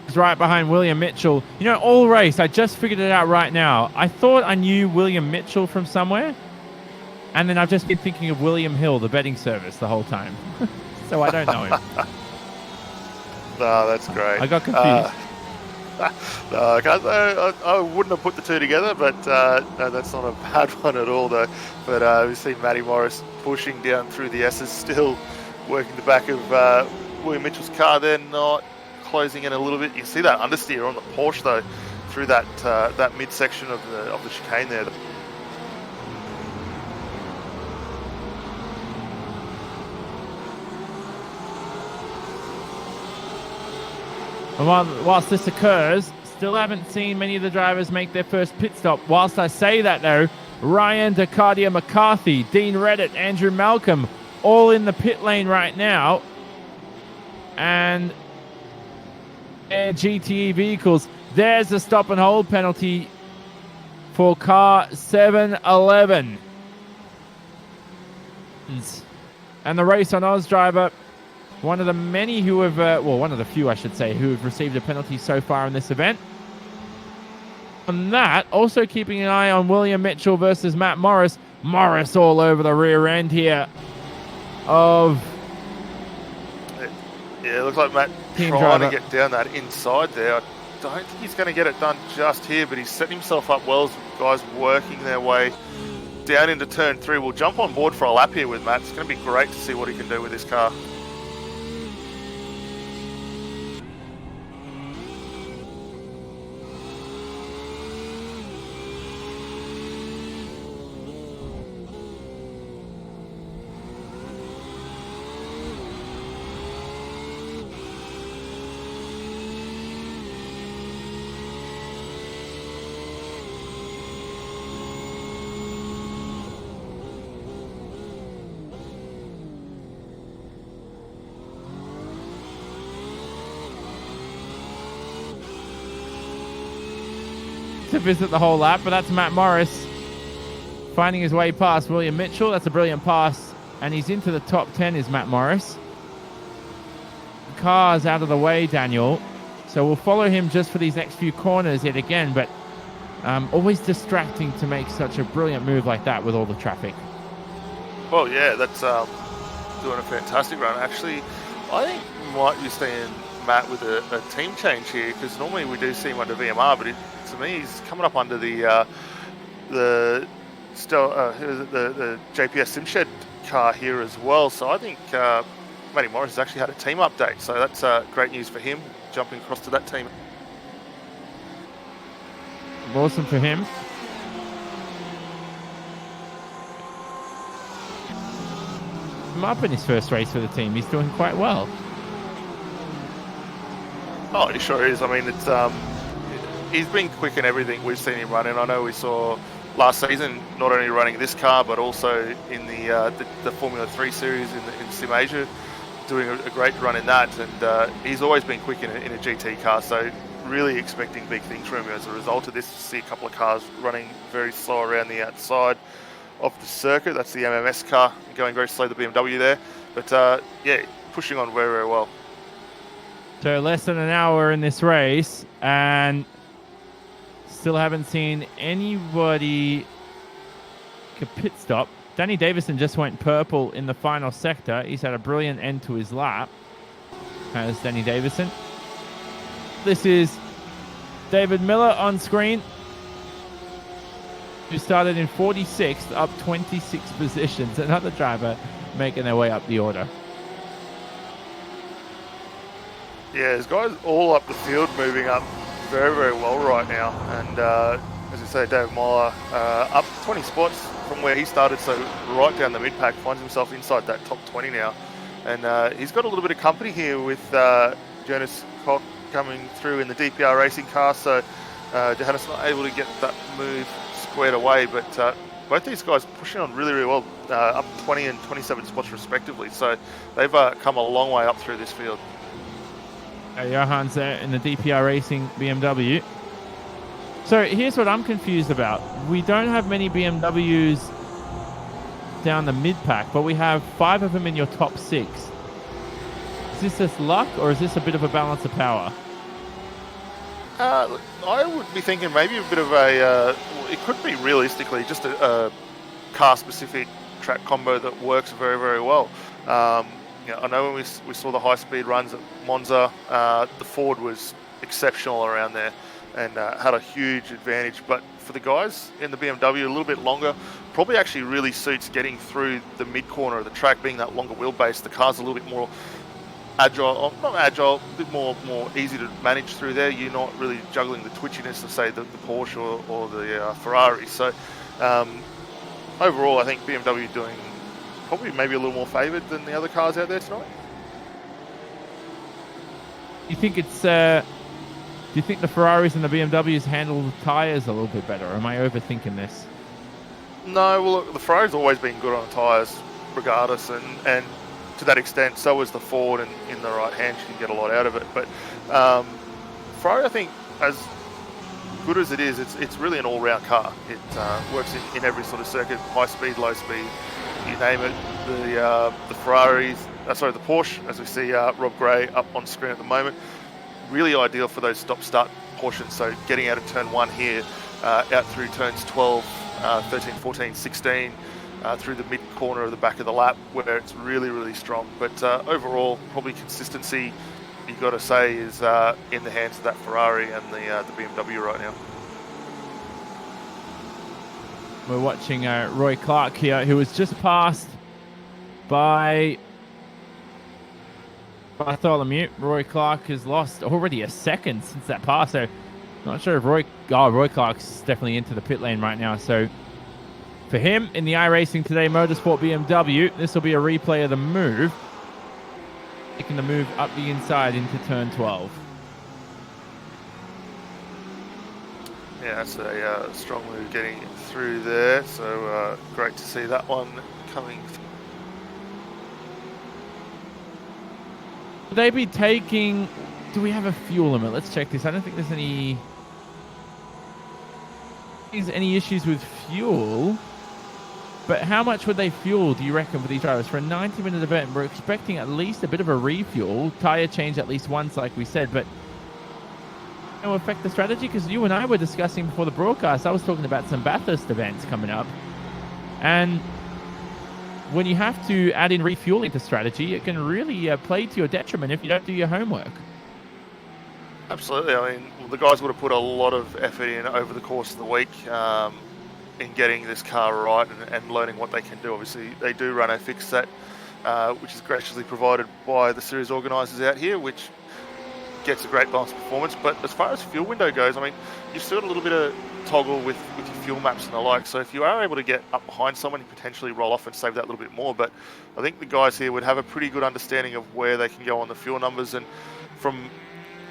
He's right behind William Mitchell. You know, all race, I just figured it out right now. I thought I knew William Mitchell from somewhere, and then I've just been thinking of William Hill, the betting service, the whole time. So I don't know him. No, that's great. I got confused. No, I wouldn't have put the two together, but no, that's not a bad one at all, though. But we see Matty Morris pushing down through the S's, still working the back of William Mitchell's car there, not closing in a little bit. You can see that understeer on the Porsche, though, through that midsection of the chicane there. And whilst this occurs, still haven't seen many of the drivers make their first pit stop. Whilst I say that, though, Ryan Decardia McCarthy, Dean Reddit, Andrew Malcolm, all in the pit lane right now. And GTE vehicles. There's a stop and hold penalty for car 711. And the race on Oz driver, one of the many who have, one of the few, I should say, who have received a penalty so far in this event. On that, also keeping an eye on William Mitchell versus Matt Morris. Morris all over the rear end here of... Yeah, it looks like Matt trying to get down that inside there. I don't think he's going to get it done just here, but he's setting himself up well as guys working their way down into turn 3. We'll jump on board for a lap here with Matt. It's going to be great to see what he can do with this car. To visit the whole lap, but that's Matt Morris finding his way past William Mitchell. That's a brilliant pass, and he's into the top 10 is Matt Morris. The car's out of the way, Daniel, so we'll follow him just for these next few corners yet again, but always distracting to make such a brilliant move like that with all the traffic. Well, yeah, that's doing a fantastic run. Actually, I think we might be seeing Matt with a team change here, because normally we do see him under VMR, but to me he's coming up under the JPS Simshed car here as well. So I think Matty Morris has actually had a team update, so that's great news for him, jumping across to that team. Awesome for him. I'm up in his first race for the team. He's doing quite well. Oh, he sure is. I mean, it's he's been quick in everything we've seen him running. I know we saw last season not only running this car, but also in the Formula 3 series in Sim Asia, doing a great run in that. And he's always been quick in a GT car, so really expecting big things from him as a result of this. See a couple of cars running very slow around the outside of the circuit. That's the MMS car going very slow, the BMW there. But yeah, pushing on very, very well. So less than an hour in this race, and still haven't seen anybody pit stop. Danny Davison just went purple in the final sector. He's had a brilliant end to his lap. Has Danny Davison. This is David Miller on screen, who started in 46th, up 26 positions. Another driver making their way up the order. Yeah, there's guys all up the field moving up very, very well right now. And as I say, David Miller up 20 spots from where he started, so right down the mid-pack, finds himself inside that top 20 now. And he's got a little bit of company here with Jonas Koch coming through in the DPR racing car, so Johannes not able to get that move squared away, but both these guys pushing on really, really well, up 20 and 27 spots respectively, so they've come a long way up through this field. Johan's there in the DPR Racing BMW. So here's what I'm confused about. We don't have many BMWs down the mid-pack, but we have 5 of them in your top 6. Is this just luck, or is this a bit of a balance of power? I would be thinking maybe a bit of a... it could be realistically just a car-specific track combo that works very, very well. You know, I know when we saw the high-speed runs at Monza, the Ford was exceptional around there and had a huge advantage. But for the guys in the BMW, a little bit longer, probably actually really suits getting through the mid-corner of the track, being that longer wheelbase. The car's a little bit more agile, or not agile, a bit more easy to manage through there. You're not really juggling the twitchiness of, say, the Porsche or the Ferrari. So overall, I think BMW doing probably maybe a little more favoured than the other cars out there tonight. You think it's... do you think the Ferraris and the BMWs handle the tyres a little bit better, or am I overthinking this? No, well, look, the Ferrari's always been good on tyres regardless, and to that extent, so is the Ford, and in the right hands you can get a lot out of it. But Ferrari, I think, as good as it is, it's really an all-round car. It works in every sort of circuit, high speed, low speed, you name it. The Ferraris, the Porsche, as we see Rob Gray up on screen at the moment, really ideal for those stop-start portions. So getting out of turn 1 here, out through turns 12, 13, 14, 16, through the mid-corner of the back of the lap, where it's really, really strong. But overall, probably consistency, you've got to say, is in the hands of that Ferrari and the BMW right now. We're watching Roy Clark here, who was just passed by Bartholomew. Roy Clark has lost already a second since that pass, so not sure if Roy Clark's definitely into the pit lane right now. So for him in the iRacing Today Motorsport BMW, this will be a replay of the move, taking the move up the inside into turn 12. Yeah, that's a strong move getting through there, so great to see that one coming through. Will they be taking... Do we have a fuel limit? Let's check this. I don't think there's any issues with fuel, but how much would they fuel, do you reckon, for these drivers? For a 90-minute event, we're expecting at least a bit of a refuel, tyre change at least once, like we said, but will affect the strategy? Because you and I were discussing before the broadcast, I was talking about some Bathurst events coming up, and when you have to add in refueling to strategy, it can really play to your detriment if you don't do your homework. Absolutely. I mean, the guys would have put a lot of effort in over the course of the week in getting this car right and learning what they can do. Obviously, they do run a fix set, which is graciously provided by the series organisers out here, which gets a great balanced performance. But as far as fuel window goes, I mean, you've still got a little bit of toggle with your fuel maps and the like. So if you are able to get up behind someone, you potentially roll off and save that little bit more. But I think the guys here would have a pretty good understanding of where they can go on the fuel numbers. And from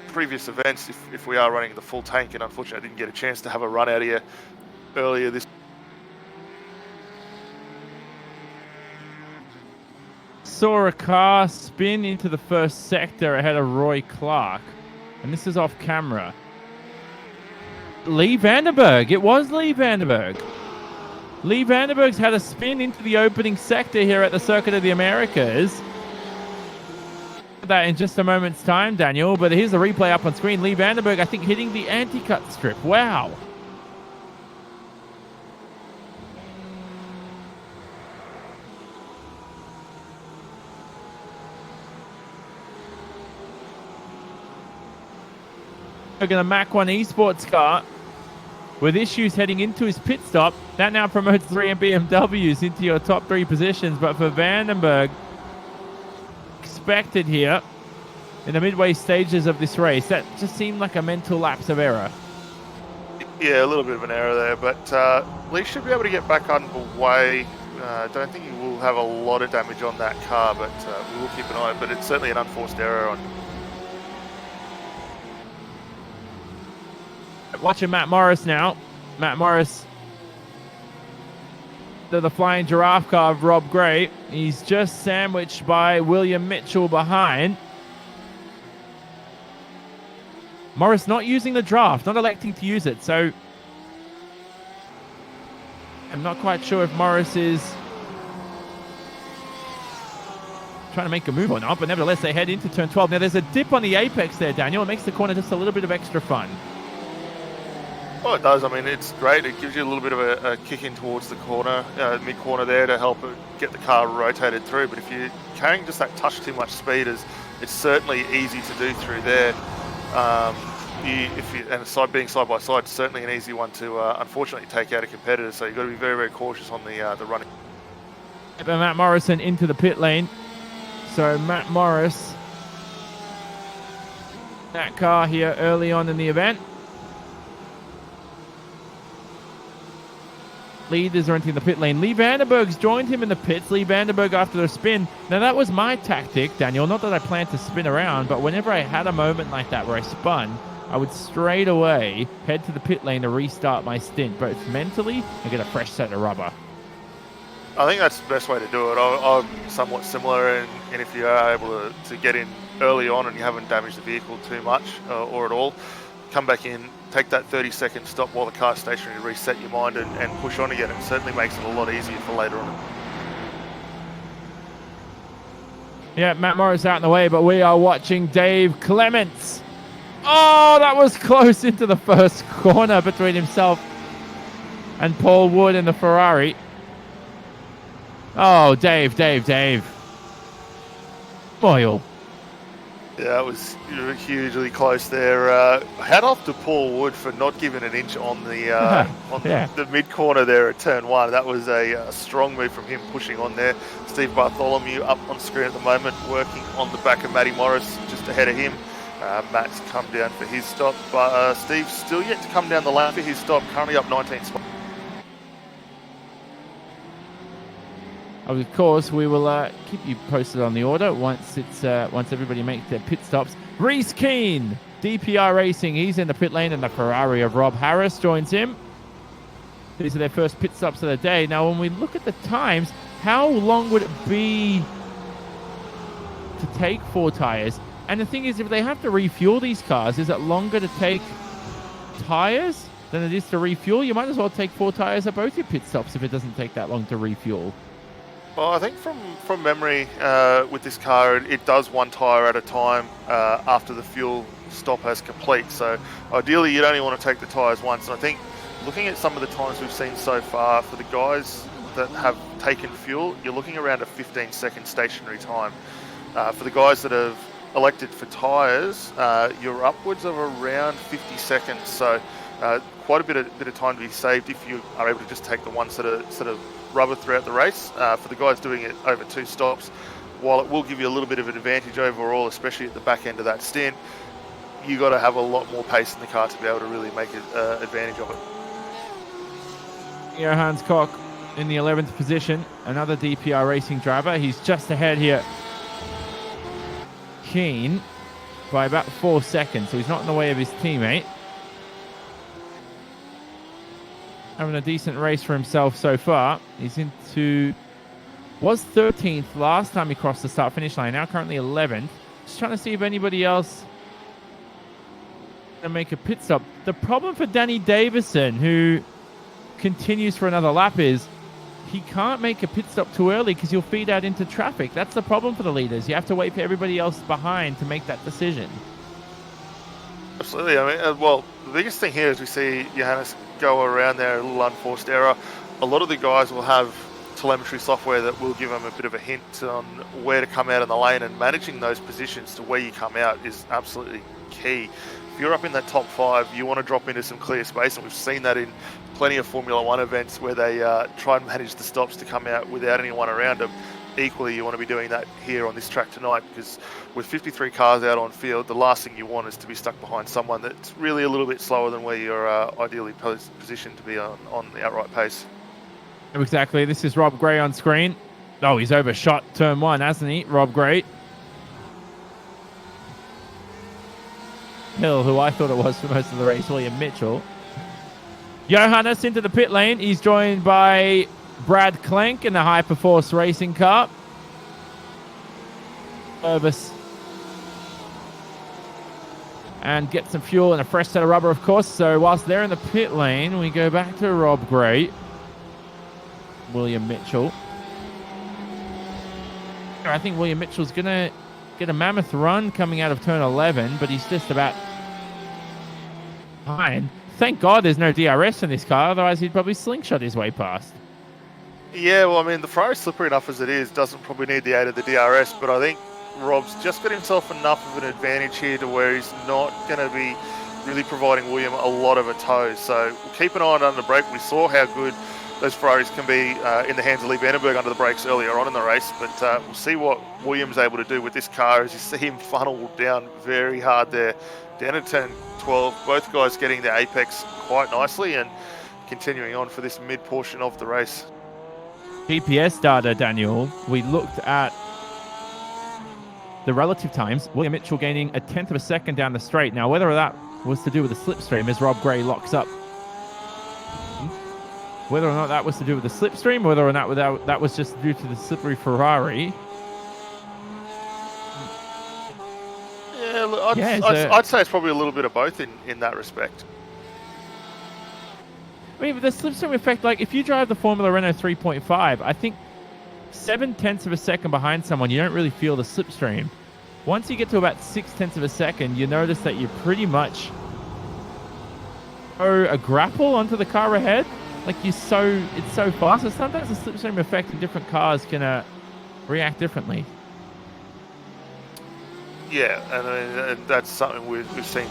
previous events, if we are running the full tank, and unfortunately I didn't get a chance to have a run out here earlier this. Saw a car spin into the first sector ahead of Roy Clark, and this is off camera. Lee Vandenberg. It was Lee Vandenberg. Lee Vandenberg's had a spin into the opening sector here at the Circuit of the Americas. That in just a moment's time, Daniel, but here's the replay up on screen. Lee Vandenberg, I think, hitting the anti-cut strip. Wow. We're going to Mach 1 esports car with issues heading into his pit stop. That now promotes 3 BMWs into your top 3 positions, but for Vandenberg, expected here in the midway stages of this race, that just seemed like a mental lapse of error. Yeah, a little bit of an error there, but Lee should be able to get back underway. I don't think he will have a lot of damage on that car, but we will keep an eye on it. But it's certainly an unforced error on. Watching Matt Morris now. Matt Morris, the flying giraffe car of Rob Gray. He's just sandwiched by William Mitchell behind. Morris not using the draft, not electing to use it. So I'm not quite sure if Morris is trying to make a move or not, but nevertheless they head into turn 12. Now there's a dip on the apex there, Daniel. It makes the corner just a little bit of extra fun. Well, it does. I mean, it's great. It gives you a little bit of a kick in towards the corner, mid-corner there to help get the car rotated through. But if you're carrying just that touch too much speed, it's certainly easy to do through there. Being side by side, certainly an easy one to unfortunately take out a competitor. So you've got to be very, very cautious on the running. And Matt Morrison into the pit lane. So Matt Morris, that car here early on in the event. Leaders are entering the pit lane. Lee Vandenberg's joined him in the pits. Lee Vandenberg after the spin. Now that was my tactic, Daniel. Not that I planned to spin around, but whenever I had a moment like that where I spun, I would straight away head to the pit lane to restart my stint, both mentally and get a fresh set of rubber. I think that's the best way to do it. I'm somewhat similar, and if you are able to get in early on and you haven't damaged the vehicle too much or at all, come back in, take that 30-second stop while the car's stationary, reset your mind and push on again. It certainly makes it a lot easier for later on. Yeah, Matt Morris out in the way, but we are watching Dave Clements. Oh, that was close into the first corner between himself and Paul Wood in the Ferrari. Oh, Dave. Boyle. Yeah, it was hugely close there. Hat off to Paul Wood for not giving an inch on the mid corner there at turn 1. That was a strong move from him pushing on there. Steve Bartholomew up on screen at the moment, working on the back of Matty Morris, just ahead of him. Matt's come down for his stop, but Steve's still yet to come down the lane for his stop, currently up 19 spots. Of course, we will keep you posted on the order once everybody makes their pit stops. Reese Keane, DPR Racing, he's in the pit lane, and the Ferrari of Rob Harris joins him. These are their first pit stops of the day. Now, when we look at the times, how long would it be to take 4 tires? And the thing is, if they have to refuel these cars, is it longer to take tires than it is to refuel? You might as well take 4 tires at both your pit stops if it doesn't take that long to refuel. Well, I think from memory, with this car, it does 1 tyre at a time after the fuel stop has complete. So ideally, you'd only want to take the tyres once. And I think looking at some of the times we've seen so far for the guys that have taken fuel, you're looking around a 15-second stationary time. For the guys that have elected for tyres, you're upwards of around 50 seconds. So quite a bit of time to be saved if you are able to just take the one sort of rubber throughout the race. For the guys doing it over 2 stops, while it will give you a little bit of an advantage overall, especially at the back end of that stint, you got to have a lot more pace in the car to be able to really make advantage of it. Johannes Koch in the 11th position, another DPR Racing driver. He's just ahead here, Keen, by about 4 seconds, so he's not in the way of his teammate. Having a decent race for himself so far. He's was 13th last time he crossed the start-finish line, now currently 11th. Just trying to see if anybody else can make a pit stop. The problem for Danny Davison, who continues for another lap, is he can't make a pit stop too early because you'll feed out into traffic. That's the problem for the leaders. You have to wait for everybody else behind to make that decision. Absolutely. I mean, well, the biggest thing here is we see Johannes go around there, a little unforced error. A lot of the guys will have telemetry software that will give them a bit of a hint on where to come out in the lane, and managing those positions to where you come out is absolutely key. If you're up in that top 5, you want to drop into some clear space, and we've seen that in plenty of Formula 1 events where they try and manage the stops to come out without anyone around them. Equally, you want to be doing that here on this track tonight, because with 53 cars out on field, the last thing you want is to be stuck behind someone that's really a little bit slower than where you're ideally positioned to be on the outright pace. Exactly. This is Rob Gray on screen. Oh, he's overshot turn 1, hasn't he? Rob Gray. Hill, who I thought it was for most of the race, William Mitchell. Johannes into the pit lane. He's joined by Brad Klenk in the Hyperforce racing car. Service. And get some fuel and a fresh set of rubber, of course. So whilst they're in the pit lane, we go back to Rob Gray. William Mitchell. I think William Mitchell's going to get a mammoth run coming out of turn 11, but he's just about behind. Thank God there's no DRS in this car, otherwise he'd probably slingshot his way past. Yeah, well, I mean, the Ferrari's slippery enough as it is, doesn't probably need the aid of the DRS, but I think Rob's just got himself enough of an advantage here to where he's not going to be really providing William a lot of a tow. So we'll keep an eye on under the brake. We saw how good those Ferraris can be in the hands of Lee Vandenberg under the brakes earlier on in the race, but we'll see what William's able to do with this car as you see him funnel down very hard there, down to turn 12. Both guys getting the apex quite nicely and continuing on for this mid portion of the race. GPS data, Daniel, we looked at the relative times. William Mitchell gaining 1/10 of a second down the straight. Now, whether that was to do with the slipstream as Rob Gray locks up, whether or not that was to do with the slipstream, whether or not that was just due to the slippery Ferrari. Yeah, I'd say it's probably a little bit of both in that respect. I mean, the slipstream effect, like if you drive the Formula Renault 3.5, I think 0.7 of a second behind someone, you don't really feel the slipstream. Once you get to about 0.6 of a second, you notice that you pretty much throw a grapple onto the car ahead. Like it's so fast. So sometimes the slipstream effect in different cars can react differently. Yeah, and that's something we've seen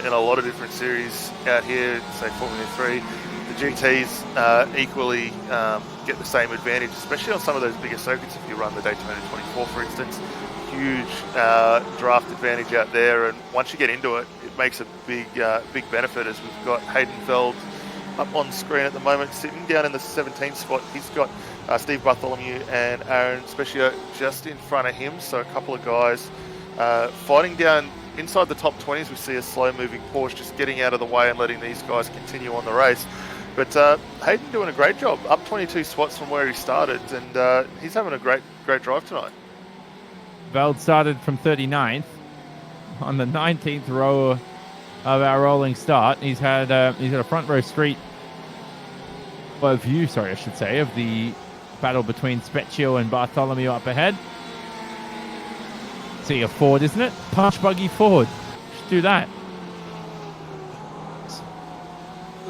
in a lot of different series out here, say Formula 3. The GTs equally get the same advantage, especially on some of those bigger circuits. If you run the Daytona 24, for instance, huge draft advantage out there. And once you get into it, it makes a big benefit, as we've got Hayden Feld up on screen at the moment, sitting down in the 17th spot. He's got Steve Bartholomew and Aaron Specchio just in front of him. So a couple of guys fighting down inside the top 20s. We see a slow-moving Porsche just getting out of the way and letting these guys continue on the race. But Hayden doing a great job, up 22 spots from where he started, and he's having a great drive tonight. Veld started from 39th on the 19th row of our rolling start. He's got a front row street view, I should say, of the battle between Specchio and Bartholomew up ahead. See a Ford, isn't it? Punch buggy Ford. Just do that.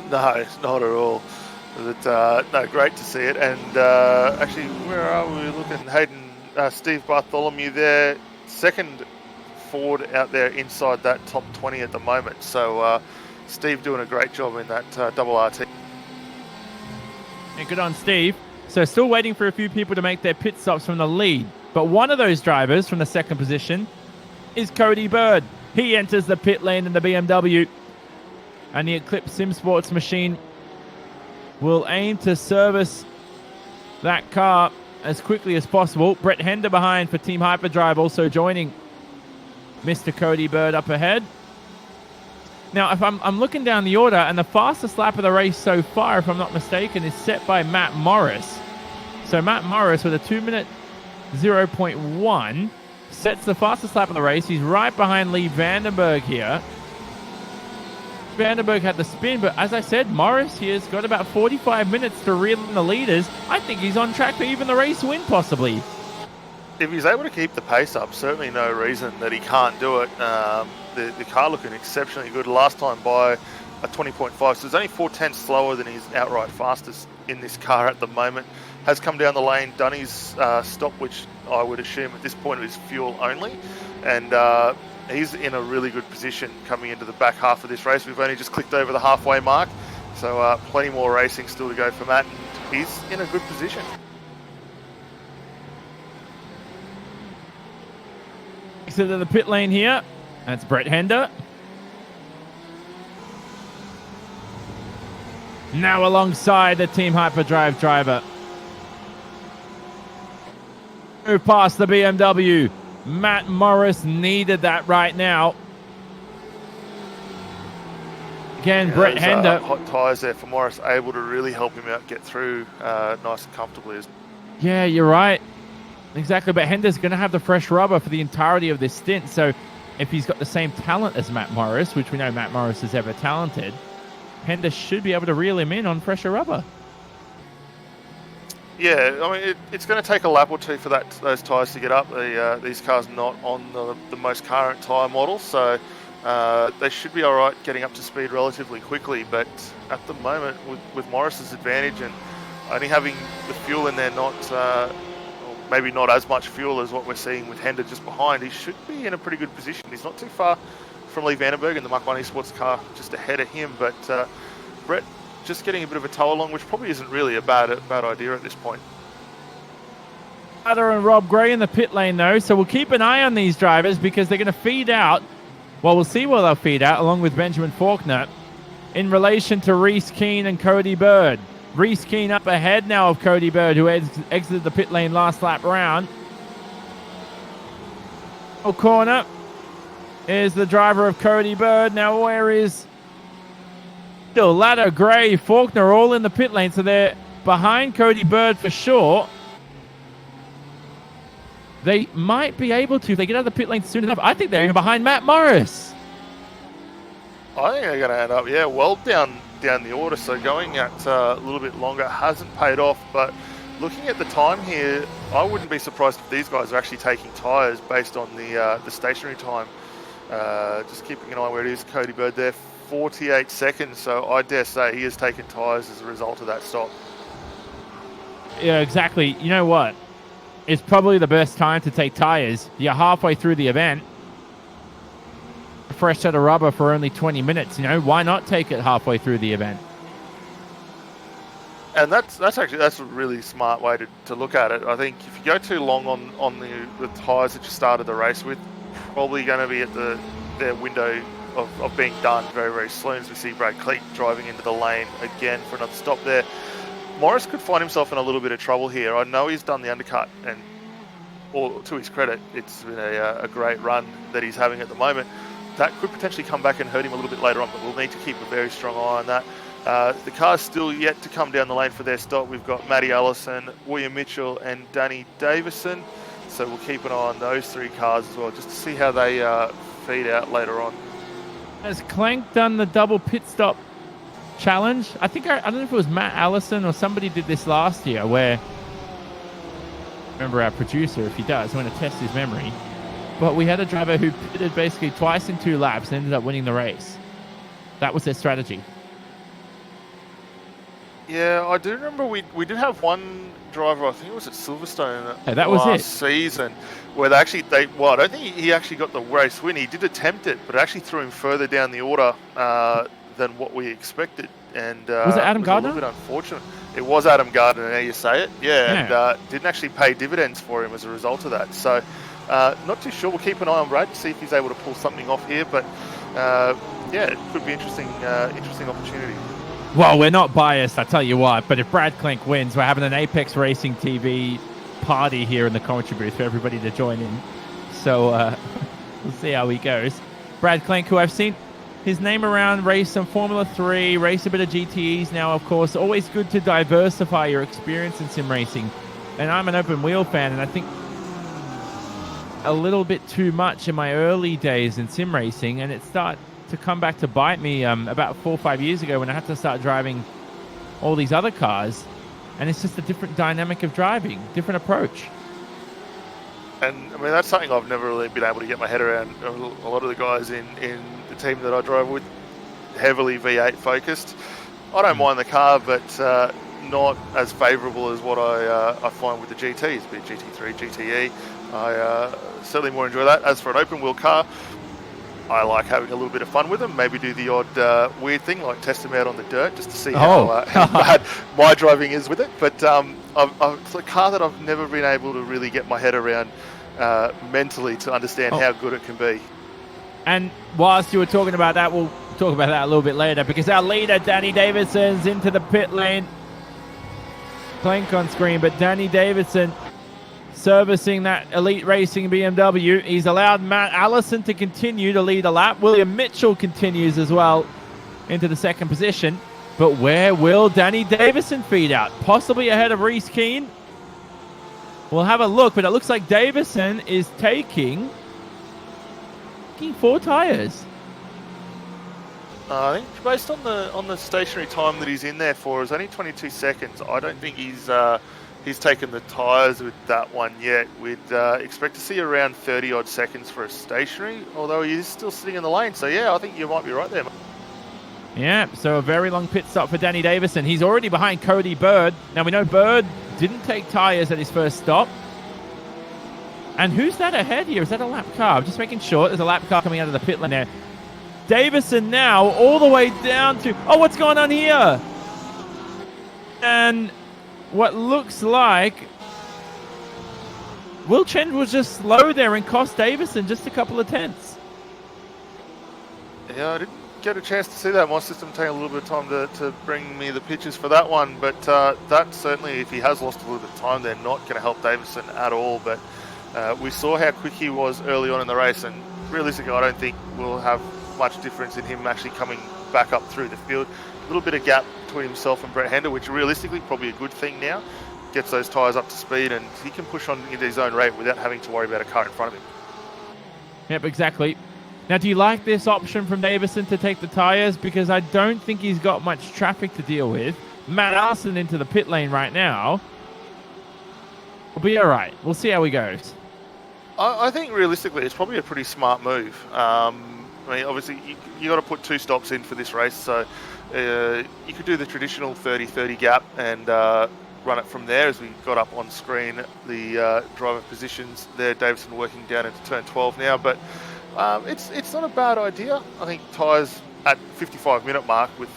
No, not at all. No, great to see it. And actually, where are we looking? Hayden, Steve Bartholomew there, second forward out there inside that top 20 at the moment. So Steve doing a great job in that double RT. And good on Steve. So still waiting for a few people to make their pit stops from the lead. But one of those drivers from the second position is Cody Bird. He enters the pit lane in the BMW. And the Eclipse Sim Sports machine will aim to service that car as quickly as possible. Brett Hender behind for Team Hyperdrive, also joining Mr. Cody Bird up ahead. Now, if I'm looking down the order, and the fastest lap of the race so far, if I'm not mistaken, is set by Matt Morris. So Matt Morris with a 2-minute 0.1 sets the fastest lap of the race. He's right behind Lee Vandenberg here. Vandenberg had the spin, but as I said, Morris here's got about 45 minutes to reel in the leaders. I think he's on track for even the race win, possibly. If he's able to keep the pace up, certainly no reason that he can't do it. The car looking exceptionally good. Last time by a 20.5, so it's only 4/10 slower than his outright fastest in this car at the moment. Has come down the lane, done his stop, which I would assume at this point is fuel only, and he's in a really good position coming into the back half of this race. We've only just clicked over the halfway mark, so plenty more racing still to go for Matt, and he's in a good position. So to the pit lane here, that's Brett Hender. Now alongside the Team Hyperdrive driver. Move past the BMW. Matt Morris needed that right now. Again, yeah, Brett Hender. Hot tyres there for Morris, able to really help him out, get through nice and comfortably. Yeah, you're right. Exactly, but Hender's going to have the fresh rubber for the entirety of this stint. So if he's got the same talent as Matt Morris, which we know Matt Morris is ever talented, Hender should be able to reel him in on fresher rubber. Yeah, I mean, it's going to take a lap or two for those tyres to get up. These cars not on the most current tyre model, so they should be all right getting up to speed relatively quickly. But at the moment, with Morris's advantage and only having the fuel in there, maybe not as much fuel as what we're seeing with Hender just behind, he should be in a pretty good position. He's not too far from Lee Vandenberg in the Mach 1 Esports car just ahead of him, but Brett just getting a bit of a tow along, which probably isn't really a bad idea at this point. Adder and Rob Gray in the pit lane though, so we'll keep an eye on these drivers because they're going to feed out, well, we'll see where they'll feed out along with Benjamin Faulkner in relation to Reese Keane and Cody Bird. Reese Keane up ahead now of Cody Bird, who exited the pit lane last lap round. Corner is the driver of Cody Bird. Now where is still Ladder, Gray, Faulkner all in the pit lane, so they're behind Cody Bird for sure. They might be able to if they get out of the pit lane soon enough. I think they're behind Matt Morris. I think they're going to end up, well down the order, so going at a little bit longer hasn't paid off, but looking at the time here, I wouldn't be surprised if these guys are actually taking tyres based on the stationary time. Just keeping an eye where it is. Cody Bird there, 48 seconds, so I dare say he has taken tyres as a result of that stop. Yeah, exactly. You know what? It's probably the best time to take tyres. You're halfway through the event. A fresh set of rubber for only 20 minutes, why not take it halfway through the event? And that's a really smart way to look at it. I think if you go too long on the tyres that you started the race with, probably going to be at their window of being done very, very soon, as we see Brad Cleek driving into the lane again for another stop there. Morris could find himself in a little bit of trouble here. I know he's done the undercut, and to his credit, it's been a great run that he's having at the moment. That could potentially come back and hurt him a little bit later on, but we'll need to keep a very strong eye on that. The car's still yet to come down the lane for their stop. We've got Matty Allison, William Mitchell and Danny Davison. So we'll keep an eye on those three cars as well, just to see how they feed out later on. Has Clank done the double pit stop challenge? I don't know if it was Matt Allison or somebody did this last year where, remember our producer, if he does, I'm going to test his memory. But we had a driver who pitted basically twice in 2 laps and ended up winning the race. That was their strategy. Yeah, I do remember we did have one driver, I think it was at Silverstone Hey, that was it. season, where I don't think he actually got the race win. He did attempt it, but it actually threw him further down the order than what we expected, and Was it it Adam was a little Gardner? bit unfortunate. It was Adam Gardner, now you say it, yeah, Yeah. and didn't actually pay dividends for him as a result of that. So, not too sure. We'll keep an eye on Brad to see if he's able to pull something off here, but yeah, it could be interesting opportunity. Well, we're not biased, I tell you what, but if Brad Klink wins, we're having an Apex Racing TV party here in the commentary booth for everybody to join in. So we'll see how he goes. Brad Klink, who I've seen his name around, race some Formula 3, race a bit of GTEs now, of course. Always good to diversify your experience in sim racing. And I'm an open wheel fan, and I think a little bit too much in my early days in sim racing, and it started to come back to bite me about 4 or 5 years ago when I had to start driving all these other cars, and it's just a different dynamic of driving, different approach. And I mean, that's something I've never really been able to get my head around. A lot of the guys in the team that I drive with, heavily V8 focused. I don't mind the car, but not as favourable as what I find with the GTs, be it GT3, GTE. I certainly more enjoy that. As for an open wheel car, I like having a little bit of fun with them. Maybe do the odd weird thing, like test them out on the dirt, just to see how bad my driving is with it. But it's a car that I've never been able to really get my head around mentally to understand how good it can be. And whilst you were talking about that, we'll talk about that a little bit later, because our leader, Danny Davidson's into the pit lane. Klink on screen, but Danny Davidson servicing that Elite Racing BMW. He's allowed Matt Allison to continue to lead a lap. William Mitchell continues as well into the second position. But where will Danny Davison feed out? Possibly ahead of Reese Keane. We'll have a look, but it looks like Davison is taking 4 tyres. I think based on the stationary time that he's in there for is only 22 seconds. I don't think he's taken the tyres with that one yet. We'd expect to see around 30 odd seconds for a stationary, although he is still sitting in the lane. So yeah, I think you might be right there. Yeah, so a very long pit stop for Danny Davison. He's already behind Cody Bird. Now we know Bird didn't take tyres at his first stop. And who's that ahead here? Is that a lap car? I'm just making sure. There's a lap car coming out of the pit lane there. Davison now all the way down to... Oh, what's going on here? And what looks like Will Chen was just slow there and cost Davison just a couple of tenths. Yeah, I didn't get a chance to see that. My system taking a little bit of time to bring me the pictures for that one, but that certainly, if he has lost a little bit of time, they're not going to help Davison at all. But we saw how quick he was early on in the race, and realistically, I don't think we'll have much difference in him actually coming back up through the field. A little bit of gap between himself and Brett Hender, which realistically probably a good thing now. Gets those tyres up to speed, and he can push on into his own rate without having to worry about a car in front of him. Yep, exactly. Now, do you like this option from Davison to take the tyres? Because I don't think he's got much traffic to deal with. Matt Allison into the pit lane right now. We'll be all right. We'll see how he goes. I think realistically, it's probably a pretty smart move. I mean, obviously, you got to put 2 stops in for this race, so you could do the traditional 30-30 gap and run it from there. As we got up on screen, the driver positions there, Davison working down into turn 12 now, but it's not a bad idea. I think tyres at 55-minute mark with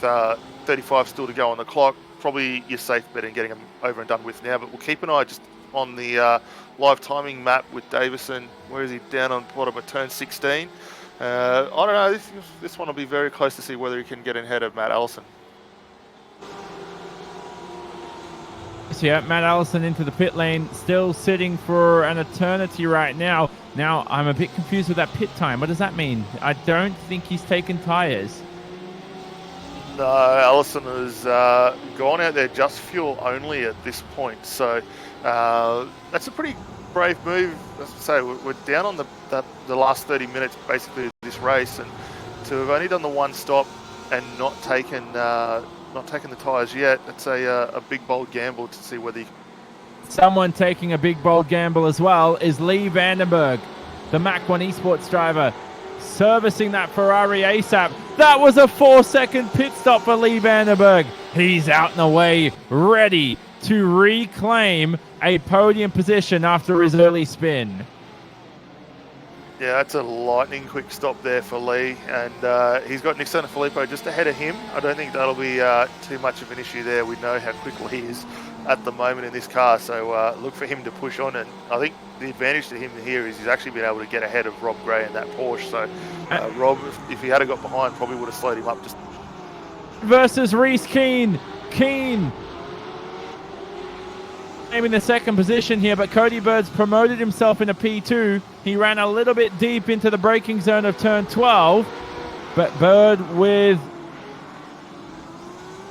35 still to go on the clock, probably your safe bet in getting them over and done with now, but we'll keep an eye just on the live timing map with Davison. Where is he? Down on bottom of turn 16. I don't know, this one will be very close to see whether he can get ahead of Matt Allison. So yeah, Matt Allison into the pit lane, still sitting for an eternity right now. Now, I'm a bit confused with that pit time. What does that mean? I don't think he's taken tyres. No, Allison has gone out there just fuel only at this point. So that's a pretty brave move. As I say, we're down on the last 30 minutes basically of this race, and to have only done the one stop and not taken the tyres yet, that's a big bold gamble to see whether Someone taking a big bold gamble as well is Lee Vandenberg, the Mach 1 Esports driver, servicing that Ferrari ASAP. That was a 4-second pit stop for Lee Vandenberg. He's out and away, ready to reclaim a podium position after his early spin. Yeah, that's a lightning quick stop there for Lee, and he's got Nick Sanfilippo just ahead of him. I don't think that'll be too much of an issue there. We know how quickly he is at the moment in this car, so look for him to push on. And I think the advantage to him here is he's actually been able to get ahead of Rob Gray in that Porsche. So Rob, if he had got behind, probably would have slowed him up. Just versus Reese Keane. Keane in the second position here, but Cody Bird's promoted himself into P2. He ran a little bit deep into the braking zone of turn 12, but Bird with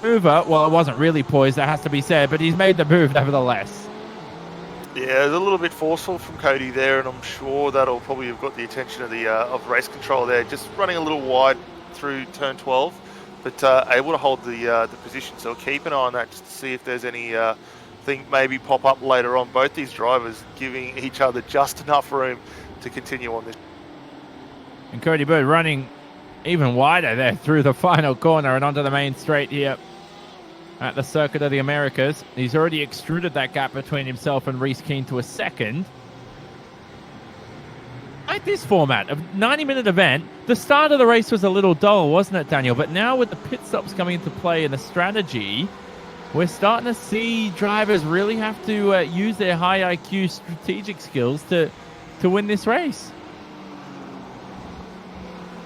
mover, well, it wasn't really poised, that has to be said, but he's made the move nevertheless. Yeah, it's a little bit forceful from Cody there, and I'm sure that'll probably have got the attention of the of race control there. Just running a little wide through turn 12, but able to hold the position. So keep an eye on that just to see if there's any thing maybe pop up later on. Both these drivers giving each other just enough room to continue on this. And Cody Bird running even wider there through the final corner and onto the main straight here at the Circuit of the Americas. He's already extruded that gap between himself and Reese Keane to a second. Like this format of 90-minute event, the start of the race was a little dull, wasn't it, Daniel? But now with the pit stops coming into play and the strategy, we're starting to see drivers really have to use their high IQ strategic skills to win this race.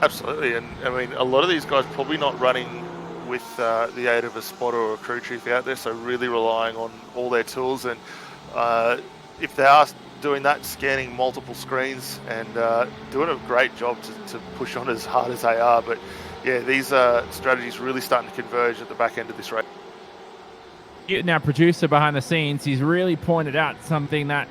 Absolutely, and I mean, a lot of these guys probably not running with the aid of a spotter or a crew chief out there, so really relying on all their tools. And if they are doing that, scanning multiple screens and doing a great job to push on as hard as they are. But yeah, these strategies really starting to converge at the back end of this race. Now, producer behind the scenes, he's really pointed out something that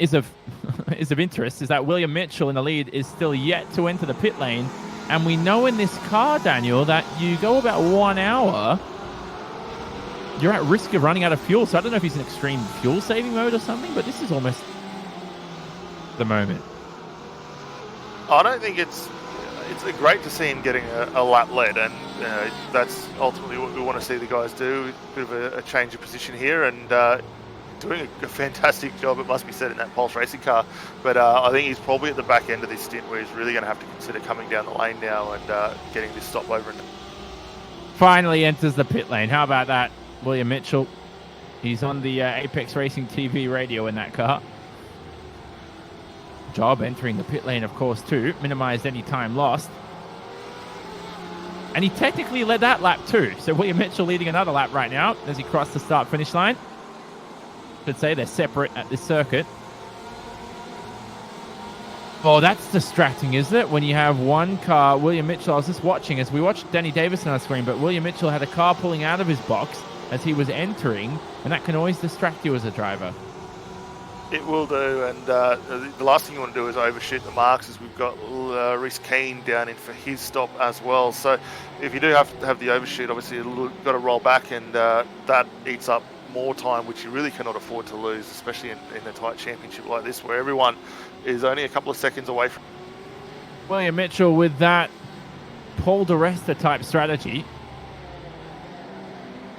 is of interest, is that William Mitchell in the lead is still yet to enter the pit lane. And we know in this car, Daniel, that you go about 1 hour, you're at risk of running out of fuel. So I don't know if he's in extreme fuel saving mode or something, but this is almost the moment. I don't think it's great to see him getting a lap lead, and that's ultimately what we want to see the guys do. A bit of a change of position here, and doing a fantastic job, it must be said, in that Pulse Racing car. But I think he's probably at the back end of this stint where he's really going to have to consider coming down the lane now and getting this stop over. Finally enters the pit lane. How about that, William Mitchell? He's on the Apex Racing TV radio in that car. Job entering the pit lane, of course, too. Minimized any time lost. And he technically led that lap too. So William Mitchell leading another lap right now as he crossed the start-finish line. Should say they're separate at this circuit. Oh, that's distracting, isn't it? When you have one car, William Mitchell, I was just watching as we watched Danny Davis on our screen, but William Mitchell had a car pulling out of his box as he was entering, and that can always distract you as a driver. It will do, and the last thing you want to do is overshoot the marks, as we've got Reese Keane down in for his stop as well. So if you do have to have the overshoot, obviously you've got to roll back, and that eats up more time, which you really cannot afford to lose, especially in a tight championship like this, where everyone is only a couple of seconds away from. William Mitchell with that Paul di Resta type strategy.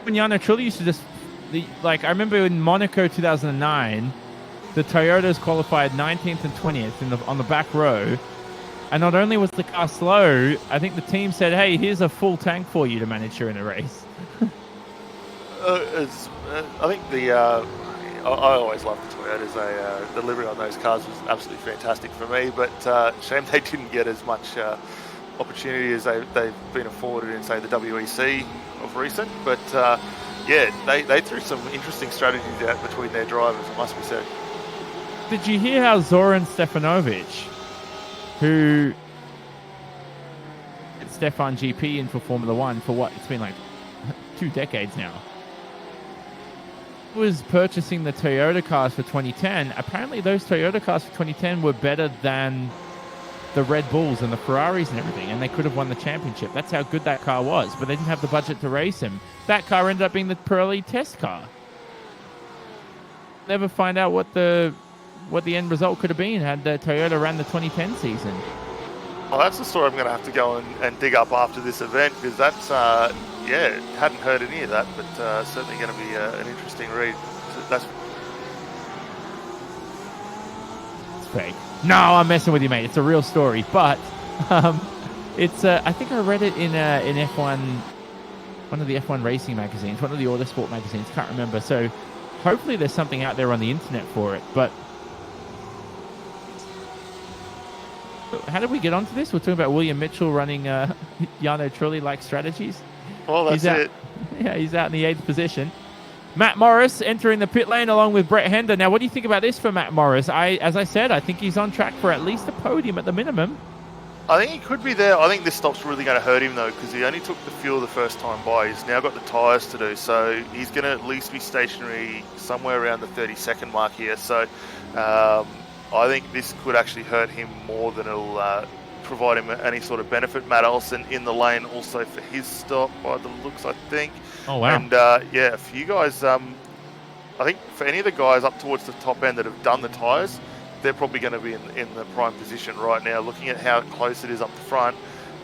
When Jarno Trulli used to just, I remember in Monaco 2009, the Toyotas qualified 19th and 20th on the back row. And not only was the car slow, I think the team said, hey, here's a full tank for you to manage during a race. I think I always loved the Toyotas. The delivery on those cars was absolutely fantastic for me, but shame they didn't get as much opportunity as they've been afforded in, say, the WEC of recent. But yeah, they threw some interesting strategies out between their drivers, it must be said. Did you hear how Zoran Stefanovic, who Stefan GP in for Formula One for what, it's been like 2 decades now, was purchasing the Toyota cars for 2010. Apparently those Toyota cars for 2010 were better than the Red Bulls and the Ferraris and everything, and they could have won the championship. That's how good that car was, but they didn't have the budget to race him. That car ended up being the Pirelli test car. Never find out what the end result could have been had the Toyota ran the 2010 season. Well, that's the story I'm going to have to go and dig up after this event, because that's, yeah, hadn't heard any of that, but certainly going to be an interesting read. That's fake. No, I'm messing with you, mate. It's a real story, but it's. I think I read it in F1, one of the F1 racing magazines, one of the Autosport magazines. Can't remember. So hopefully there's something out there on the internet for it. But how did we get onto this? We're talking about William Mitchell running Jarno Trulli-like strategies. Well, that's it. Yeah, he's out in the 8th position. Matt Morris entering the pit lane along with Brett Hender. Now, what do you think about this for Matt Morris? As I said, I think he's on track for at least a podium at the minimum. I think he could be there. I think this stop's really going to hurt him, though, because he only took the fuel the first time by. He's now got the tyres to do, so he's going to at least be stationary somewhere around the 30-second mark here. So I think this could actually hurt him more than it'll provide him any sort of benefit. Matt Olsen in the lane also for his stop, by the looks, I think. Oh, wow. And, yeah, for you guys, I think for any of the guys up towards the top end that have done the tyres, they're probably going to be in the prime position right now, looking at how close it is up the front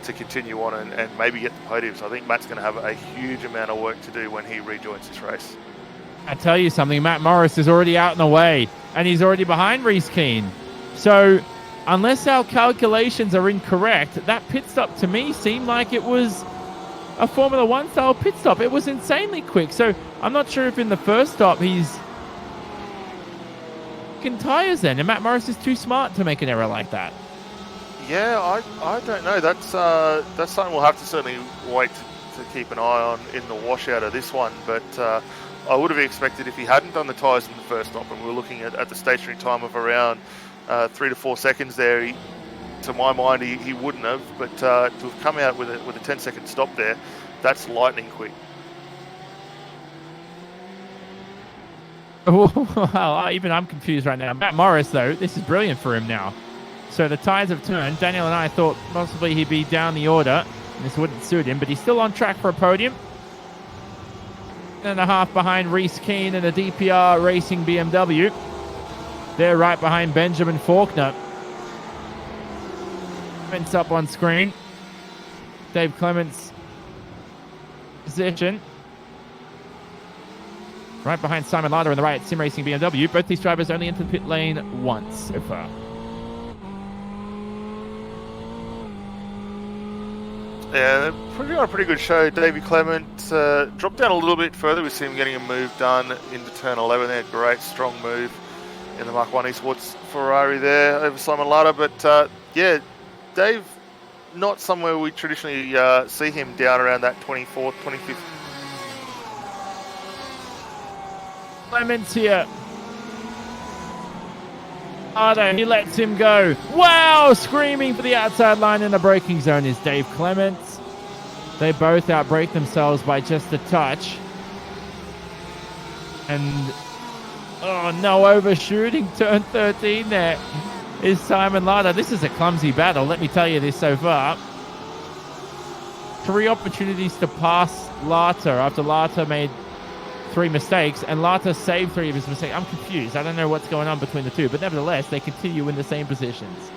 to continue on and maybe get the podium. So I think Matt's going to have a huge amount of work to do when he rejoins this race. I tell you something, Matt Morris is already out and away, and he's already behind Reece Keane. So unless our calculations are incorrect, that pit stop to me seemed like it was a Formula One style pit stop. It was insanely quick. So I'm not sure if in the first stop he's in tyres then, and Matt Morris is too smart to make an error like that. Yeah, I don't know. That's something we'll have to certainly wait to keep an eye on in the washout of this one. But I would have expected if he hadn't done the tyres in the first stop, and we were looking at the stationary time of around 3 to 4 seconds there, to my mind, he wouldn't have. But to have come out with a 10-second stop there, that's lightning quick. Well, even I'm confused right now. Matt Morris, though, this is brilliant for him now. So the tyres have turned. Daniel and I thought possibly he'd be down the order, and this wouldn't suit him, but he's still on track for a podium. 1.5 behind Reece Keane and a DPR Racing BMW. They're right behind Benjamin Faulkner. Clements up on screen. Dave Clements' position. Right behind Simon Lauder on the right, Sim Racing BMW. Both these drivers only entered the pit lane once so far. Yeah, putting on a pretty good show. Davey Clement dropped down a little bit further. We see him getting a move done into turn 11 there. Great, strong move in the Mark 1 Esports Ferrari there over Simon Lauder. But, yeah, Dave, not somewhere we traditionally see him down around that 24th, 25th. Clements here. He lets him go. Wow! Screaming for the outside line in the braking zone is Dave Clements. They both outbrake themselves by just a touch. And, oh no, overshooting turn 13 there is Simon Lauder. This is a clumsy battle, let me tell you this so far. 3 opportunities to pass Lauder after Lauder made 3 mistakes, and Lauder saved 3 of his mistakes. I'm confused. I don't know what's going on between the two, but nevertheless, they continue in the same positions.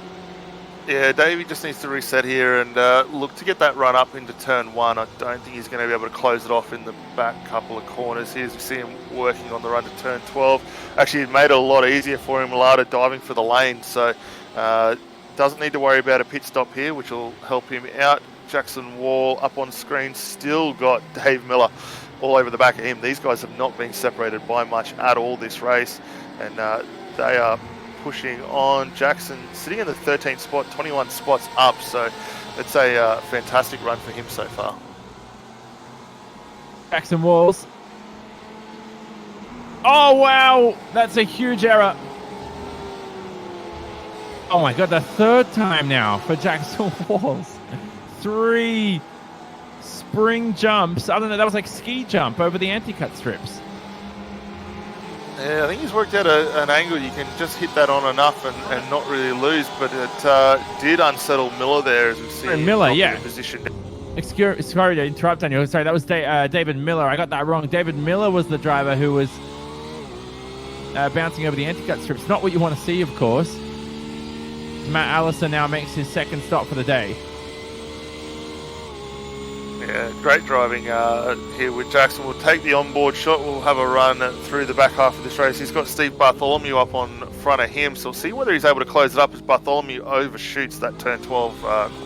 Yeah, Davey just needs to reset here and look to get that run up into turn 1. I don't think he's going to be able to close it off in the back couple of corners here. As we see him working on the run to turn 12. Actually, it made it a lot easier for him. Lauder diving for the lane, so doesn't need to worry about a pit stop here, which will help him out. Jackson Wall up on screen, still got Dave Miller all over the back of him. These guys have not been separated by much at all this race, and they are pushing on. Jackson sitting in the 13th spot, 21 spots up, so it's a fantastic run for him so far. Jackson Walls. Oh wow, that's a huge error. Oh my god, the 3rd time now for Jackson Walls. 3 spring jumps. I don't know, that was like ski jump over the anti-cut strips. Yeah, I think he's worked out an angle. You can just hit that on enough and not really lose, but it did unsettle Miller there, as we see Miller, yeah. Position. Sorry to interrupt, Daniel. Sorry, that was David Miller. I got that wrong. David Miller was the driver who was bouncing over the anti-cut strips. Not what you want to see, of course. Matt Allison now makes his second stop for the day. Yeah, great driving here with Jackson. We'll take the onboard shot. We'll have a run through the back half of this race. He's got Steve Bartholomew up on front of him, so we'll see whether he's able to close it up as Bartholomew overshoots that turn 12.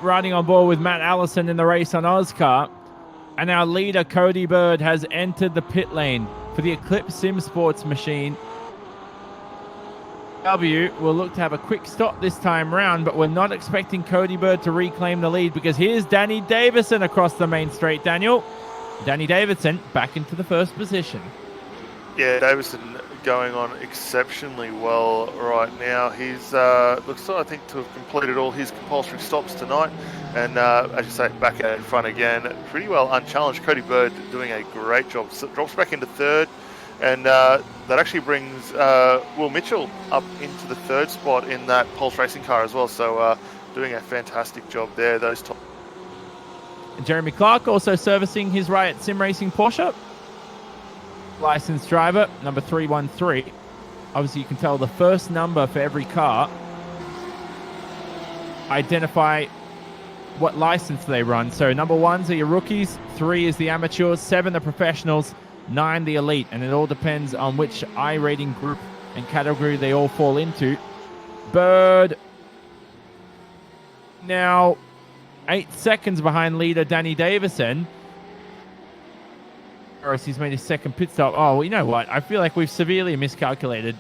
Riding on board with Matt Allison in the race on Oscar. And our leader, Cody Bird, has entered the pit lane for the Eclipse Sim Sports machine. W will look to have a quick stop this time round, but we're not expecting Cody Bird to reclaim the lead because here's Danny Davison across the main straight, Daniel. Danny Davison back into the first position. Yeah, Davison going on exceptionally well right now. He's looks, I think, to have completed all his compulsory stops tonight, and as you say, back out in front again, pretty well unchallenged. Cody Bird doing a great job. So drops back into third, and that actually brings Will Mitchell up into the third spot in that Pulse Racing car as well. So doing a fantastic job there. Those top. And Jeremy Clark also servicing his Riot Sim Racing Porsche. Licensed driver, number 313. Obviously, you can tell the first number for every car. Identify what license they run. So number 1s are your rookies, 3 is the amateurs, 7 the professionals, 9 the elite. And it all depends on which I-rating group and category they all fall into. Bird now 8 seconds behind leader Danny Davison. He's made his second pit stop. Oh, well, you know what? I feel like we've severely miscalculated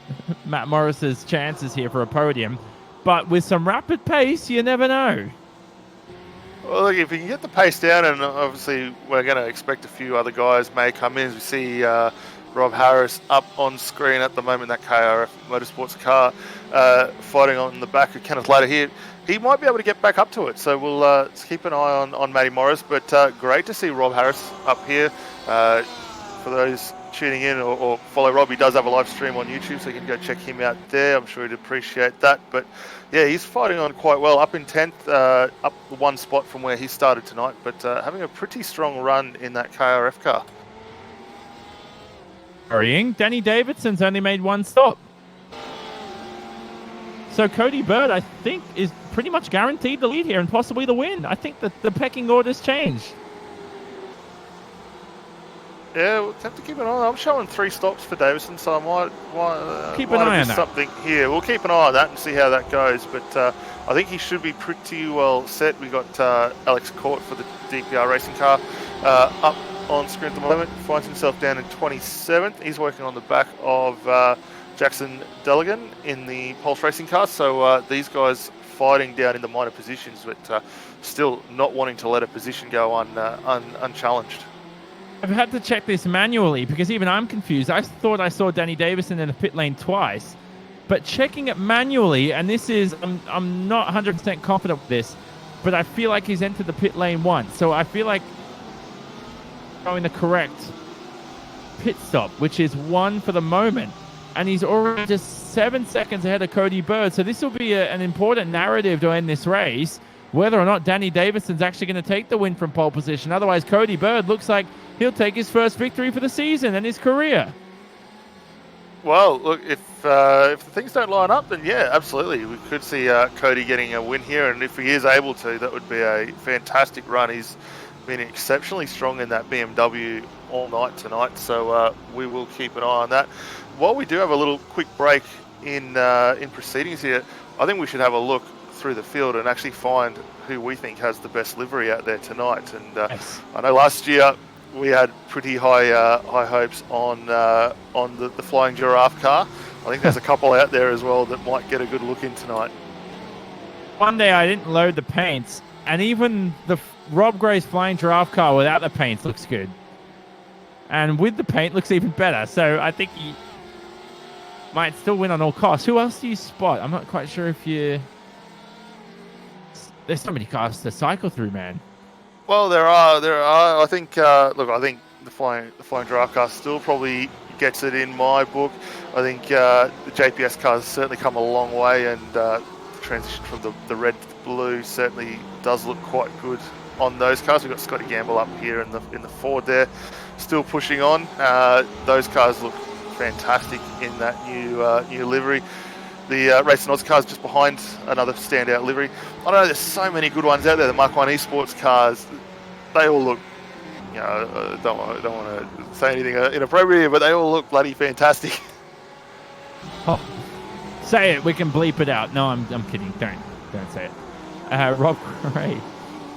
Matt Morris's chances here for a podium. But with some rapid pace, you never know. Well, look, if we can get the pace down, and obviously we're going to expect a few other guys may come in. As we see Rob Harris up on screen at the moment, that KRF Motorsports car, fighting on the back of Kenneth Latter here. He might be able to get back up to it, so we'll let's keep an eye on Matty Morris. But great to see Rob Harris up here. For those tuning in or follow Rob, he does have a live stream on YouTube, so you can go check him out there. I'm sure he'd appreciate that. But yeah, he's fighting on quite well, up in 10th, up one spot from where he started tonight, but having a pretty strong run in that KRF car. Hurrying, Danny Davidson's only made one stop. So Cody Bird, I think, is pretty much guaranteed the lead here and possibly the win. I think that the pecking order's changed. Yeah, we'll have to keep an eye on that. I'm showing 3 stops for Davison, so I might keep an eye on that. Something here. We'll keep an eye on that and see how that goes. But I think he should be pretty well set. We got Alex Court for the DPR racing car up on screen at the moment. Finds himself down in 27th. He's working on the back of Jackson Delegan in the Pulse racing car. So these guys fighting down in the minor positions, but still not wanting to let a position go unchallenged. I've had to check this manually because even I'm confused. I thought I saw Danny Davison in the pit lane twice, but checking it manually, and this is, I'm not 100% confident with this, but I feel like he's entered the pit lane once. So I feel like going the correct pit stop, which is 1 for the moment. And he's already just 7 seconds ahead of Cody Bird. So this will be an important narrative to end this race, whether or not Danny Davison's actually going to take the win from pole position. Otherwise, Cody Bird looks like he'll take his first victory for the season and his career. Well, look, if the things don't line up, then yeah, absolutely, we could see Cody getting a win here, and if he is able to, that would be a fantastic run. He's been exceptionally strong in that BMW all night tonight, so we will keep an eye on that. While we do have a little quick break in proceedings here, I think we should have a look through the field and actually find who we think has the best livery out there tonight. And Yes. I know last year we had pretty high hopes on the Flying Giraffe car. I think there's a couple out there as well that might get a good look in tonight. One day I didn't load the paints, and even the Rob Gray's Flying Giraffe car without the paints looks good. And with the paint looks even better. So I think he might still win on all costs. Who else do you spot? I'm not quite sure if you... There's so many cars to cycle through, man. Well, there are. I think. Look, I think the Flying Giraffe car still probably gets it in my book. I think the JPS cars certainly come a long way, and the transition from the red to the blue certainly does look quite good on those cars. We've got Scotty Gamble up here in the Ford there, still pushing on. Those cars look fantastic in that new livery. The Racing Oz cars just behind another standout livery. I don't know, there's so many good ones out there. The Mark 1 Esports cars, they all look, don't want to say anything inappropriate, but they all look bloody fantastic. Oh, say it. We can bleep it out. No, I'm kidding. Don't say it. Rob Gray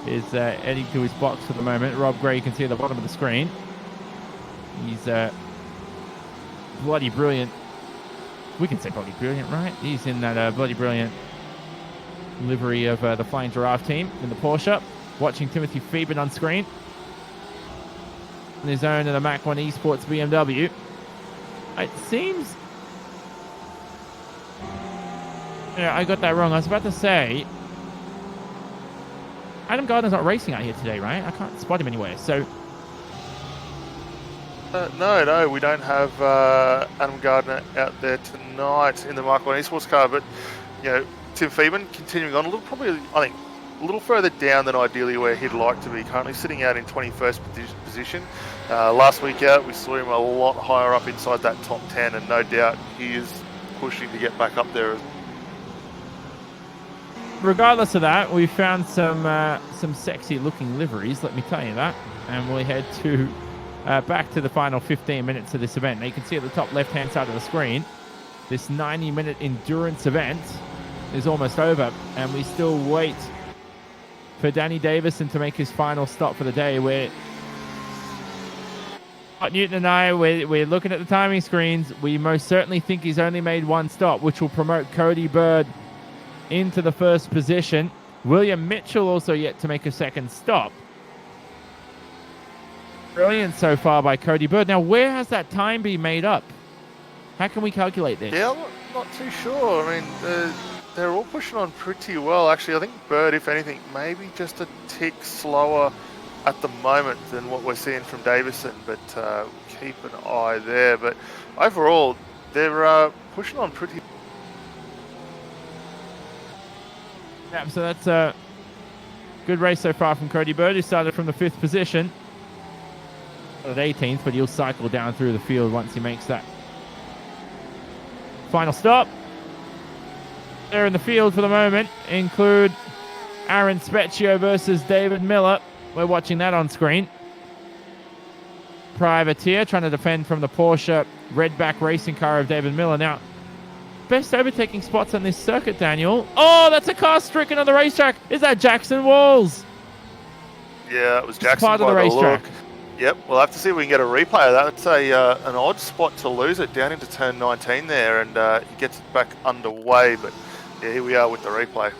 is heading to his box for the moment. Rob Gray, you can see at the bottom of the screen. He's bloody brilliant. We can say bloody brilliant, right? He's in that bloody brilliant livery of the Flying Giraffe team in the Porsche. Watching Timothy Phoeben on screen. In his own in the Mach 1 Esports BMW. It seems... Yeah, I got that wrong. I was about to say... Adam Gardner's not racing out here today, right? I can't spot him anywhere, so... No, we don't have Adam Gardner out there tonight in the Mark 1 Esports car, but Tim Phoeben continuing on probably I think a little further down than ideally where he'd like to be. Currently sitting out in 21st position. Last week out, we saw him a lot higher up inside that top 10, and no doubt he is pushing to get back up there. Regardless of that, we found some sexy looking liveries, let me tell you that, and we'll head to back to the final 15 minutes of this event. Now you can see at the top left hand side of the screen, this 90-minute endurance event is almost over, and we still wait for Danny Davison to make his final stop for the day. Newton and I, we're looking at the timing screens. We most certainly think he's only made one stop, which will promote Cody Bird into the first position. William Mitchell also yet to make a second stop. Brilliant so far by Cody Bird. Now, where has that time been made up? How can we calculate this? Yeah, I'm not too sure. I mean, they're all pushing on pretty well. Actually, I think Bird, if anything, maybe just a tick slower at the moment than what we're seeing from Davison, but keep an eye there. But overall, they're pushing on pretty. Yeah, so that's a good race so far from Cody Bird, who started from the 5th position at 18th, but he'll cycle down through the field once he makes that final stop. There in the field for the moment include Aaron Specchio versus David Miller. We're watching that on screen. Privateer trying to defend from the Porsche Redback racing car of David Miller. Now, best overtaking spots on this circuit, Daniel. Oh, that's a car stricken on the racetrack. Is that Jackson Walls? Yeah, it was Jackson. Part of the racetrack. Yep, we'll have to see if we can get a replay of that. It's an odd spot to lose it down into turn 19 there, and he gets it back underway, but yeah, here we are with the replay.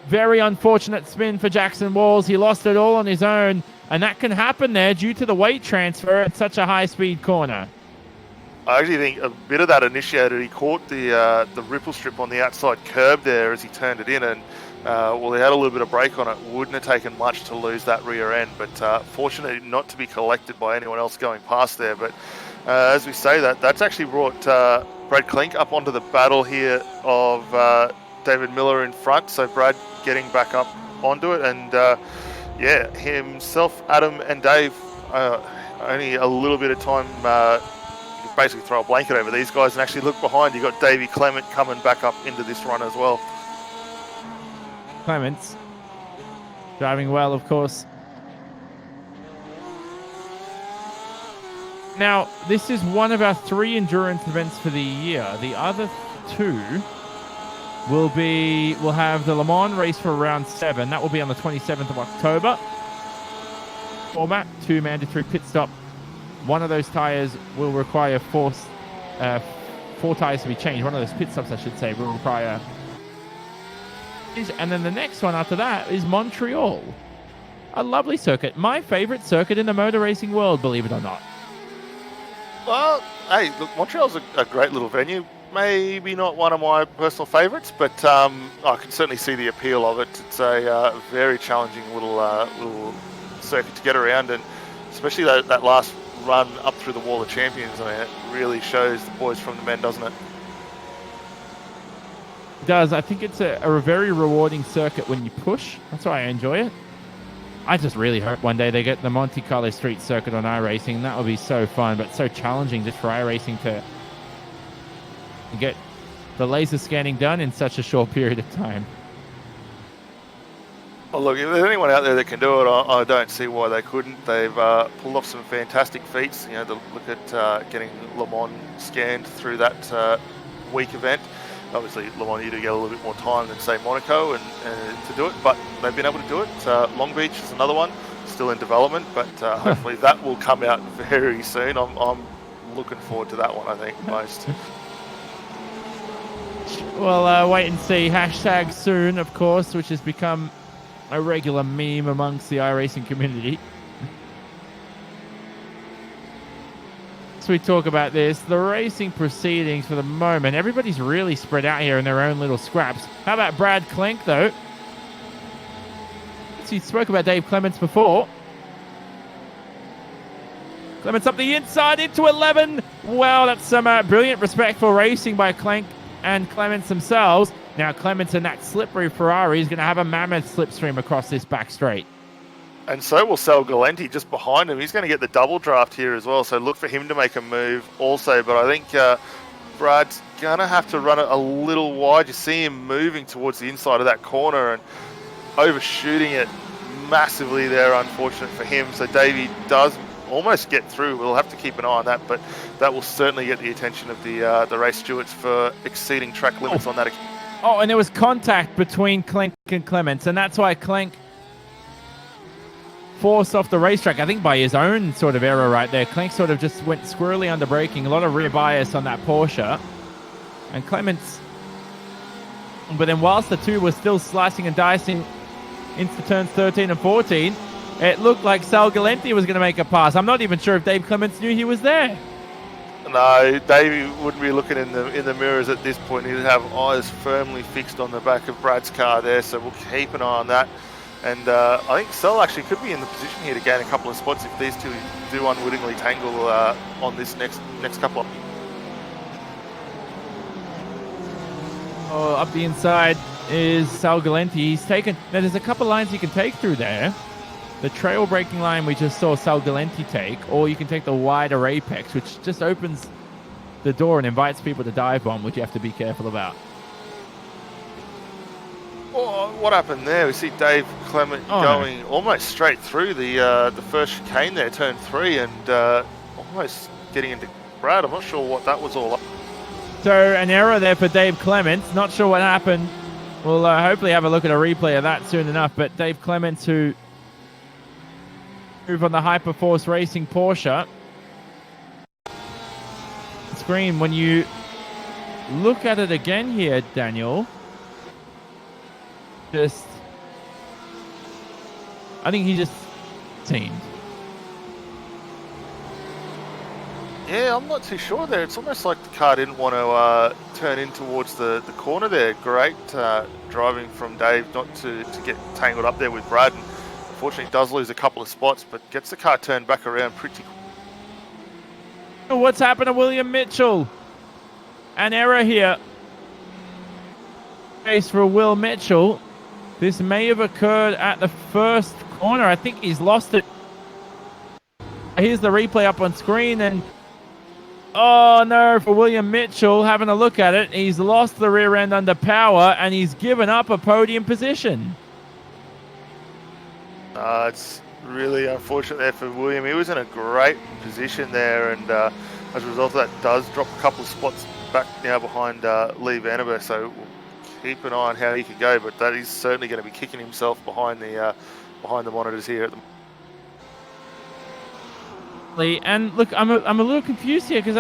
Very unfortunate spin for Jackson Walls. He lost it all on his own, and that can happen there due to the weight transfer at such a high-speed corner. I actually think a bit of that initiated. He caught the ripple strip on the outside curb there as he turned it in, and well, he had a little bit of brake on it. Wouldn't have taken much to lose that rear end, but fortunately not to be collected by anyone else going past there. But as we say, that's actually brought Brad Klink up onto the battle here of David Miller in front. So Brad getting back up onto it, and yeah, himself, Adam, and Dave only a little bit of time can basically throw a blanket over these guys and actually look behind. You've got Davey Clement coming back up into this run as well. Clements driving well, of course. Now, this is one of our 3 endurance events for the year. The other 2 will have the Le Mans race for round 7. That will be on the 27th of October. Format, 2 mandatory pit stop. One of those tires will require 4 tires to be changed. One of those pit stops, I should say, will require. And then the next one after that is Montreal. A lovely circuit. My favorite circuit in the motor racing world, believe it or not. Well, hey, look, Montreal's a great little venue. Maybe not one of my personal favourites, but I can certainly see the appeal of it. It's a very challenging little circuit to get around, and especially that last run up through the Wall of Champions. I mean, it really shows the boys from the men, doesn't it? It does. I think it's a very rewarding circuit when you push. That's why I enjoy it. I just really hope one day they get the Monte Carlo Street Circuit on iRacing. That would be so fun, but so challenging just for iRacing to get the laser scanning done in such a short period of time. Well, look, if there's anyone out there that can do it, I don't see why they couldn't. They've pulled off some fantastic feats. You know, look at getting Le Mans scanned through that week event. Obviously, Le Mans, you do get a little bit more time than, say, Monaco and to do it, but they've been able to do it. Long Beach is another one, still in development, but hopefully that will come out very soon. I'm looking forward to that one, I think, most. Well, wait and see. Hashtag soon, of course, which has become a regular meme amongst the iRacing community. As we talk about this, the racing proceedings for the moment, everybody's really spread out here in their own little scraps. How about Brad Clenk, though? So you spoke about Dave Clements before. Clements up the inside into 11. Wow, that's some brilliant, respectful racing by Clenk and Clements themselves. Now Clements in that slippery Ferrari is going to have a mammoth slipstream across this back straight. And so will Sal Galenti just behind him. He's going to get the double draft here as well, so look for him to make a move also. But I think Brad's going to have to run it a little wide. You see him moving towards the inside of that corner and overshooting it massively there, unfortunate for him. So Davey does almost get through. We'll have to keep an eye on that, but that will certainly get the attention of the race stewards for exceeding track limits on that. Oh, and there was contact between Clenk and Clements, and that's why Clenk forced off the racetrack, I think by his own sort of error right there. Clenk sort of just went squirrely under braking, a lot of rear bias on that Porsche. And Clements, but then whilst the two were still slicing and dicing into turns 13 and 14, it looked like Sal Galenti was going to make a pass. I'm not even sure if Dave Clements knew he was there. No, Davey wouldn't be looking in the mirrors at this point. He'd have eyes firmly fixed on the back of Brad's car there, so we'll keep an eye on that. And I think Sal actually could be in the position here to gain a couple of spots if these two do unwittingly tangle on this next couple of. Oh, up the inside is Sal Galenti. He's taken. Now there's a couple lines you can take through there. The trail braking line we just saw Sal Galenti take, or you can take the wider apex, which just opens the door and invites people to dive bomb, which you have to be careful about. Oh, what happened there? We see Dave Clement going almost straight through the first chicane there, turn 3, and almost getting into Brad. I'm not sure what that was all up. So an error there for Dave Clements. Not sure what happened. We'll hopefully have a look at a replay of that soon enough. But Dave Clements, who move on the Hyperforce Racing Porsche screen, when you look at it again here, Daniel, I think he just teamed. Yeah, I'm not too sure there. It's almost like the car didn't want to turn in towards the corner there. Great driving from Dave not to get tangled up there with Brad. And unfortunately, does lose a couple of spots, but gets the car turned back around pretty quick. What's happened to William Mitchell? An error here. Race for Will Mitchell. This may have occurred at the first corner. I think he's lost it. Here's the replay up on screen, and Oh no, for William Mitchell, having a look at it, he's lost the rear end under power and he's given up a podium position. It's really unfortunate there for William. He was in a great position there, and as a result of that, does drop a couple of spots back now behind Lee Vandenberg. So we'll keep an eye on how he can go, but that is certainly going to be kicking himself behind the monitors here at the. And look, I'm a little confused here because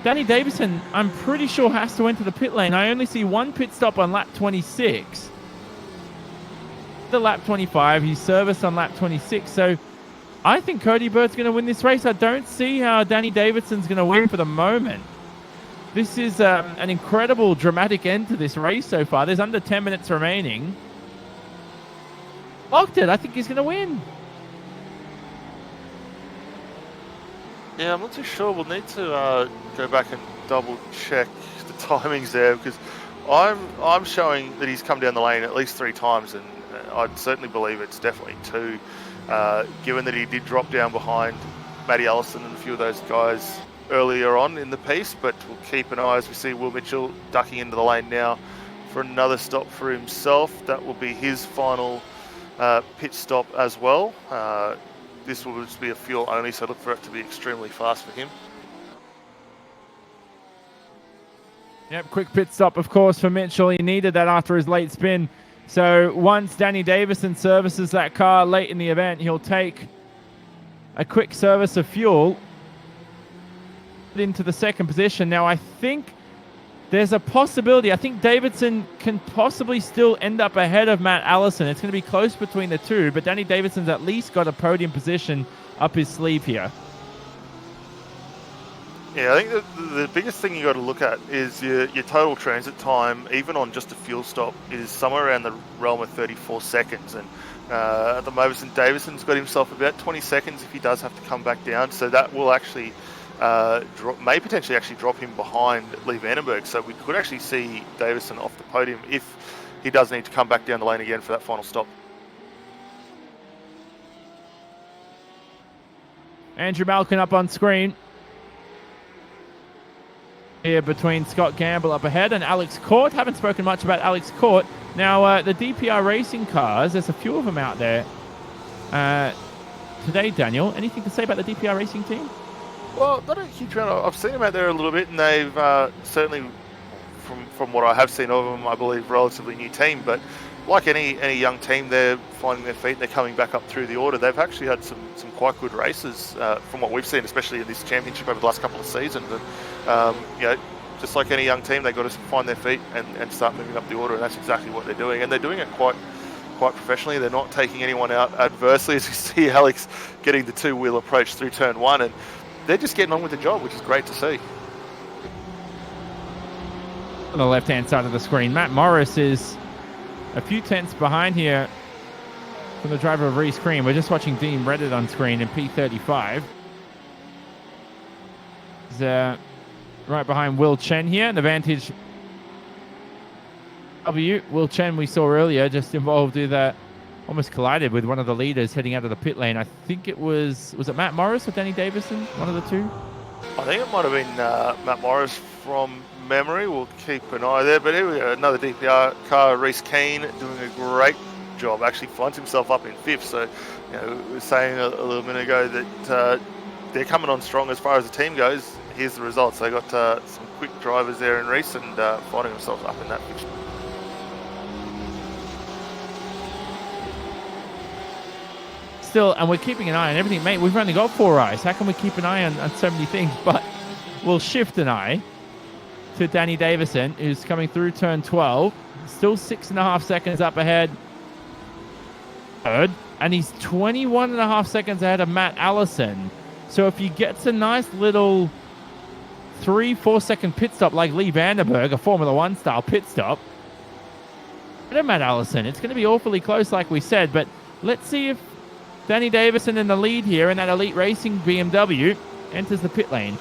Danny Davison, I'm pretty sure has to enter the pit lane. I only see one pit stop on lap 26. The lap 25, he's serviced on lap 26. So I think Cody Bird's going to win this race. I don't see how Danny Davidson's going to win for the moment. This is an incredible dramatic end to this race so far. There's under 10 minutes remaining. Locked it. I think he's going to win. Yeah, I'm not too sure. We'll need to go back and double check the timings there, because I'm showing that he's come down the lane at least 3 times, and I'd certainly believe it's definitely 2, given that he did drop down behind Matty Allison and a few of those guys earlier on in the piece. But we'll keep an eye as we see Will Mitchell ducking into the lane now for another stop for himself. That will be his final pit stop as well. This will just be a fuel only, so look for it to be extremely fast for him. Yep, quick pit stop, of course, for Mitchell. He needed that after his late spin. So once Danny Davison services that car late in the event, he'll take a quick service of fuel into the second position. Now, I think there's a possibility. I think Davidson can possibly still end up ahead of Matt Allison. It's going to be close between the two, but Danny Davidson's at least got a podium position up his sleeve here. Yeah, I think the biggest thing you got to look at is your total transit time, even on just a fuel stop, is somewhere around the realm of 34 seconds. And at the moment, Davidson's got himself about 20 seconds if he does have to come back down. So that will actually may potentially actually drop him behind Lee Vandenberg. So we could actually see Davison off the podium if he does need to come back down the lane again for that final stop. Andrew Malkin up on screen. Here between Scott Gamble up ahead and Alex Court. Haven't spoken much about Alex Court. Now, the DPR racing cars, there's a few of them out there today, Daniel. Anything to say about the DPR racing team? Well, not a huge amount. I've seen them out there a little bit, and they've certainly, from what I have seen of them, I believe, relatively new team. But like any young team, they're finding their feet. They're coming back up through the order. They've actually had some quite good races from what we've seen, especially in this championship over the last couple of seasons. And just like any young team, they've got to find their feet and start moving up the order, and that's exactly what they're doing. And they're doing it quite professionally. They're not taking anyone out adversely, as you see Alex getting the 2-wheel approach through turn 1, and they're just getting on with the job, which is great to see. On the left-hand side of the screen, Matt Morris is a few tenths behind here from the driver of Reese Cream. We're just watching Dean Reddit on screen in P35. He's right behind Will Chen here, an advantage. Will Chen, we saw earlier, just involved with almost collided with one of the leaders heading out of the pit lane. I think it was it Matt Morris or Danny Davison? One of the two? I think it might have been Matt Morris from memory. We'll keep an eye there. But here we go, another DPR car, Reese Keane, doing a great job. Actually finds himself up in 5th. So, we were saying a little minute ago that they're coming on strong as far as the team goes. Here's the results. They got some quick drivers there in Reese and finding themselves up in that picture. Still, and we're keeping an eye on everything, mate. We've only got 4 eyes. How can we keep an eye on so many things? But we'll shift an eye to Danny Davison, who's coming through turn 12. Still 6.5 seconds up ahead. And he's 21.5 seconds ahead of Matt Allison. So if he gets a nice little 3-4 second pit stop like Lee Vandenberg, a Formula 1 style pit stop, and Matt Allison, it's going to be awfully close like we said. But let's see if Danny Davison in the lead here in that Elite Racing BMW enters the pit lane.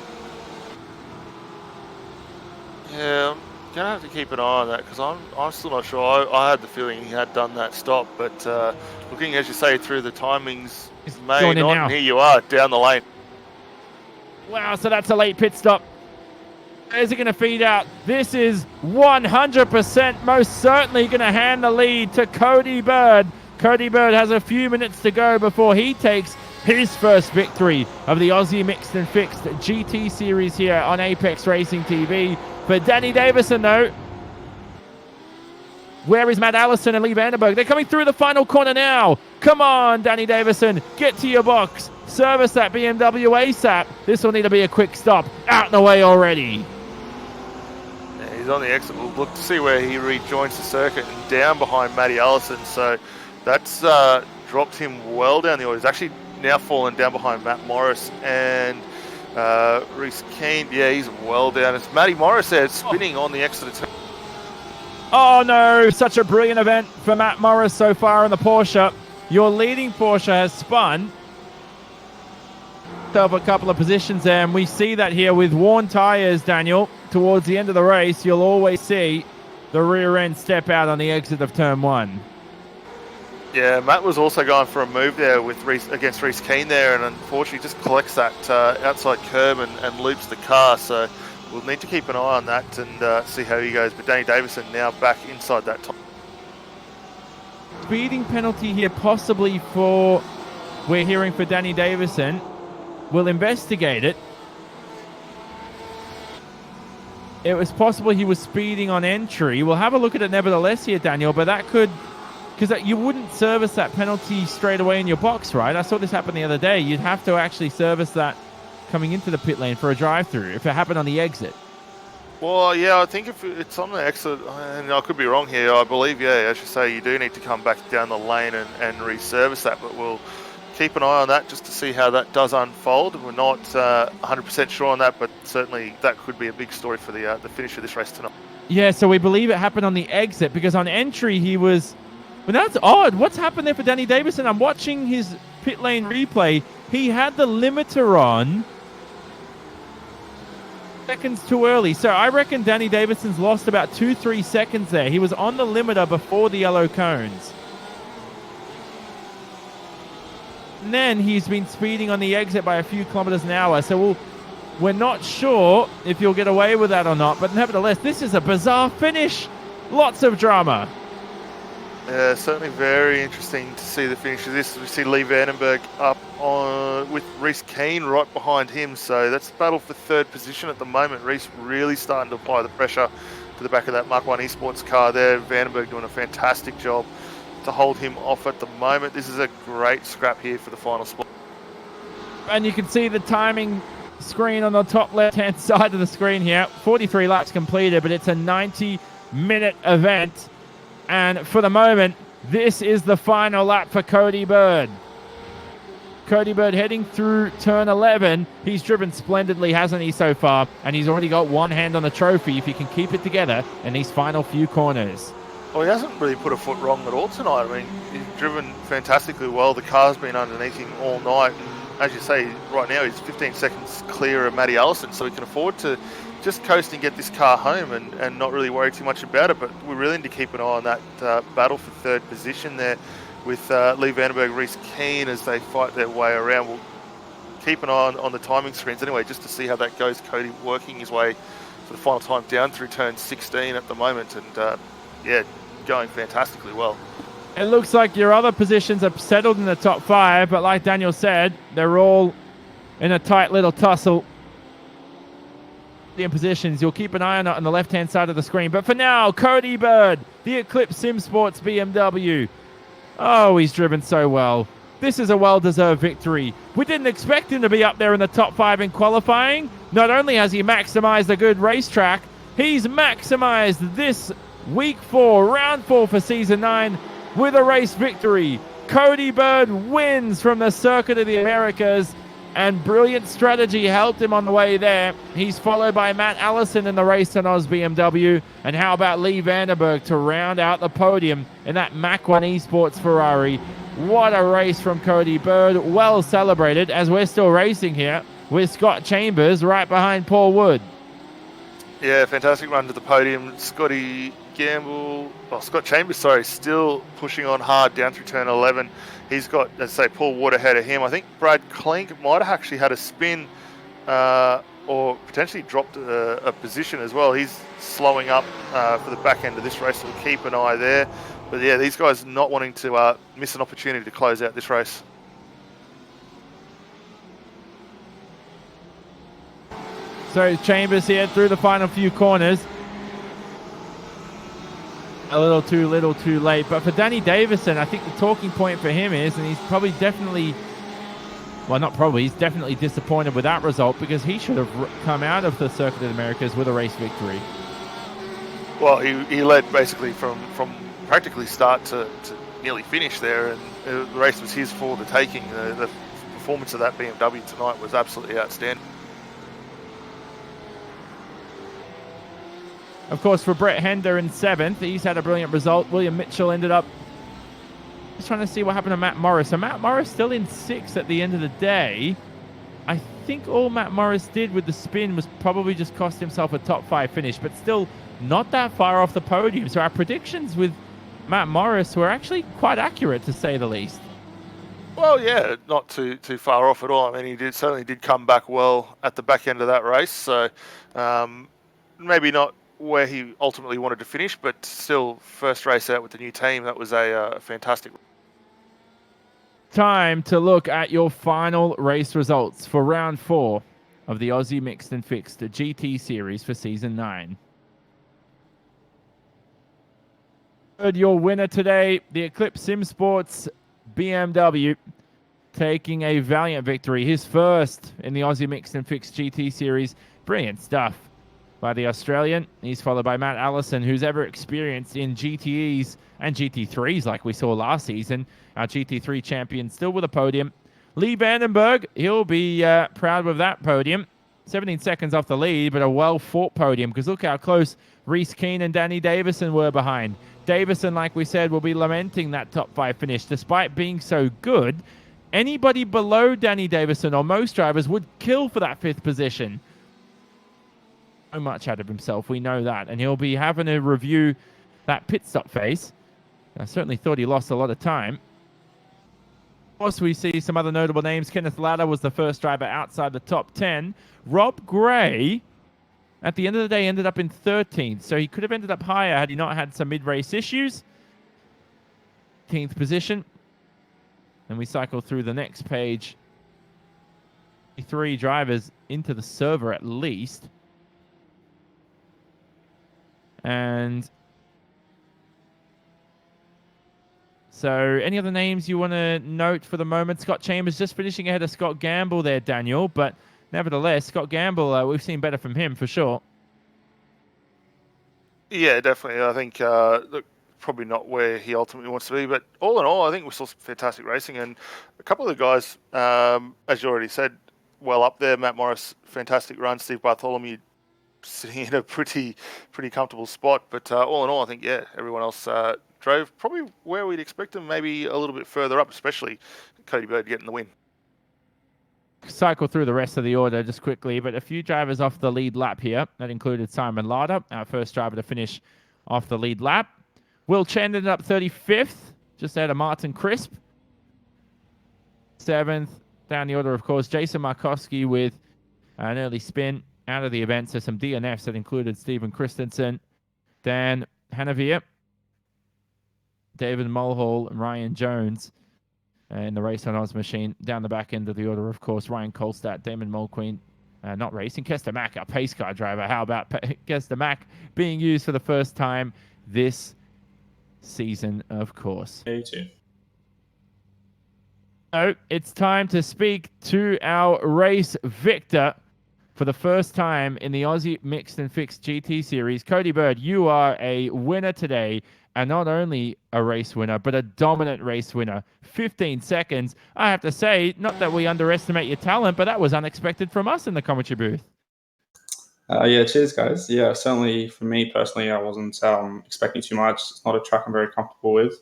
Yeah, I'm going to have to keep an eye on that because I'm still not sure. I had the feeling he had done that stop, but looking, as you say, through the timings, may not, and here you are, down the lane. Wow, so that's a late pit stop. Is it going to feed out? This is 100% most certainly going to hand the lead to Cody Bird. Cody Bird has a few minutes to go before he takes his first victory of the Aussie Mixed and Fixed GT Series here on Apex Racing TV. For Danny Davison, though, where is Matt Allison and Lee Vandenberg? They're coming through the final corner now. Come on, Danny Davison, get to your box. Service that BMW ASAP. This will need to be a quick stop. Out and away already. Yeah, he's on the exit. We'll look to see where he rejoins the circuit and down behind Matty Allison. So that's dropped him well down the order. He's actually now fallen down behind Matt Morris and Reese Keane. Yeah, he's well down. It's Matty Morris there spinning on the exit turn. Oh no, such a brilliant event for Matt Morris so far in the Porsche. Your leading Porsche has spun up a couple of positions there, and we see that here with worn tyres, Daniel. Towards the end of the race, you'll always see the rear end step out on the exit of turn 1. Yeah, Matt was also going for a move there with against Reese Keane there, and unfortunately just collects that outside curb and loops the car. So we'll need to keep an eye on that and see how he goes. But Danny Davison now back inside that top. Speeding penalty here possibly for, we're hearing for Danny Davison. We'll investigate it. It was possible he was speeding on entry. We'll have a look at it nevertheless here, Daniel, but that could, because you wouldn't service that penalty straight away in your box, right? I saw this happen the other day. You'd have to actually service that coming into the pit lane for a drive-through if it happened on the exit. Well, yeah, I think if it's on the exit, and I could be wrong here, I believe, yeah, as you say, you do need to come back down the lane and reservice that, but we'll keep an eye on that just to see how that does unfold. We're not 100% sure on that, but certainly that could be a big story for the finish of this race tonight. Yeah, so we believe it happened on the exit, because on entry he was... Well, that's odd. What's happened there for Danny Davison? I'm watching his pit lane replay. He had the limiter on seconds too early. So I reckon Danny Davison's lost about 2-3 seconds there. He was on the limiter before the yellow cones. And then he's been speeding on the exit by a few kilometers an hour. So we're not sure if you'll get away with that or not. But nevertheless, this is a bizarre finish. Lots of drama. Yeah, certainly very interesting to see the finish of this. We see Lee Vandenberg up on with Reese Keane right behind him. So that's the battle for third position at the moment. Reese really starting to apply the pressure to the back of that Mark 1 Esports car there. Vandenberg doing a fantastic job to hold him off at the moment. This is a great scrap here for the final spot. And you can see the timing screen on the top left-hand side of the screen here. 43 laps completed, but it's a 90-minute event. And for the moment, this is the final lap for Cody Bird. Cody Bird heading through turn 11. He's driven splendidly, hasn't he, so far? And he's already got one hand on the trophy if he can keep it together in these final few corners. Well, he hasn't really put a foot wrong at all tonight. I mean, he's driven fantastically well. The car's been underneath him all night. And as you say, right now he's 15 seconds clear of Matty Allison, so he can afford to just coast and get this car home and not really worry too much about it. But we really need to keep an eye on that battle for third position there with Lee Vandenberg, Reese Keane as they fight their way around. We'll keep an eye on the timing screens anyway, just to see how that goes. Cody working his way for the final time down through turn 16 at the moment, and yeah, going fantastically well. It looks like your other positions are settled in the top 5, but like Daniel said, they're all in a tight little tussle. In positions, you'll keep an eye on it on the left-hand side of the screen. But for now, Cody Bird, the Eclipse Sim Sports BMW. Oh, he's driven so well. This is a well-deserved victory. We didn't expect him to be up there in the top 5 in qualifying. Not only has he maximized a good racetrack, he's maximized this week 4, round 4 for season 9 with a race victory. Cody Bird wins from the Circuit of the Americas, and brilliant strategy helped him on the way there. He's followed by Matt Allison in the race on Oz BMW. And how about Lee Vandenberg to round out the podium in that Mach 1 Esports Ferrari. What a race from Cody Bird. Well celebrated, as we're still racing here with Scott Chambers right behind Paul Wood. Yeah, fantastic run to the podium. Scott Chambers, still pushing on hard down through turn 11. He's got, let's say, Paul Wood ahead of him. I think Brad Klink might have actually had a spin or potentially dropped a position as well. He's slowing up for the back end of this race, so we'll keep an eye there. But yeah, these guys not wanting to miss an opportunity to close out this race. So Chambers here through the final few corners. A little too late. But for Danny Davison, I think the talking point for him is, and he's probably definitely, well, not probably, he's definitely disappointed with that result because he should have come out of the Circuit of the Americas with a race victory. Well, he led basically from practically start to nearly finish there, and the race was his for the taking. The performance of that BMW tonight was absolutely outstanding. Of course, for Brett Hender in 7th, he's had a brilliant result. William Mitchell ended up just trying to see what happened to Matt Morris. So Matt Morris still in 6th at the end of the day. I think all Matt Morris did with the spin was probably just cost himself a top 5 finish, but still not that far off the podium. So our predictions with Matt Morris were actually quite accurate, to say the least. Well, yeah, not too far off at all. I mean, he certainly did come back well at the back end of that race. So maybe not where he ultimately wanted to finish, but still first race out with the new team. That was a fantastic. Time to look at your final race results for round 4 of the Aussie Mixed and Fixed GT Series for Season 9. Your winner today, the Eclipse Sim Sports BMW, taking a valiant victory. His first in the Aussie Mixed and Fixed GT Series. Brilliant stuff by the Australian. He's followed by Matt Allison, who's ever experienced in GTEs and GT3s like we saw last season. Our GT3 champion still with a podium. Lee Vandenberg, he'll be proud with that podium. 17 seconds off the lead, but a well-fought podium, because look how close Reese Keane and Danny Davison were behind. Davison, like we said, will be lamenting that top 5 finish. Despite being so good, anybody below Danny Davison, or most drivers, would kill for that 5th position. So much out of himself, we know that, and he'll be having to review that pit stop phase. I certainly thought he lost a lot of time. Of course, we see some other notable names. Kenneth Latta was the first driver outside the top 10. Rob Gray, at the end of the day, ended up in 13th, so he could have ended up higher had he not had some mid-race issues. 18th position. And we cycle through the next page. 3 drivers into the server at least. And so any other names you want to note for the moment? Scott Chambers just finishing ahead of Scott Gamble there, Daniel. But nevertheless, Scott Gamble, we've seen better from him for sure. Yeah, definitely. I think look, probably not where he ultimately wants to be. But all in all, I think we saw some fantastic racing. And a couple of the guys, as you already said, well up there. Matt Morris, fantastic run. Steve Bartholomew sitting in a pretty comfortable spot. But all in all, I think, yeah, everyone else drove probably where we'd expect them, maybe a little bit further up, especially Cody Bird getting the win. Cycle through the rest of the order just quickly, but a few drivers off the lead lap here. That included Simon Lauder, our first driver to finish off the lead lap. Will Chen ended up 35th, just out of Martin Crisp. 7th, down the order, of course, Jason Markowski with an early spin out of the event. So some DNFs that included Stephen Christensen, Dan Hanavier, David Mulhall, and Ryan Jones in the race on Oz Machine. Down the back end of the order, of course, Ryan Kolstad, Damon Mulqueen, not racing, Kester Mack, our pace car driver. How about Kester Mack being used for the first time this season, of course. Me too. So it's time to speak to our race victor for the first time in the Aussie Mixed and Fixed GT Series. Cody Bird, you are a winner today, and not only a race winner, but a dominant race winner. 15 seconds. I have to say, not that we underestimate your talent, but that was unexpected from us in the commentary booth. Yeah, cheers, guys. Yeah, certainly for me personally, I wasn't expecting too much. It's not a track I'm very comfortable with.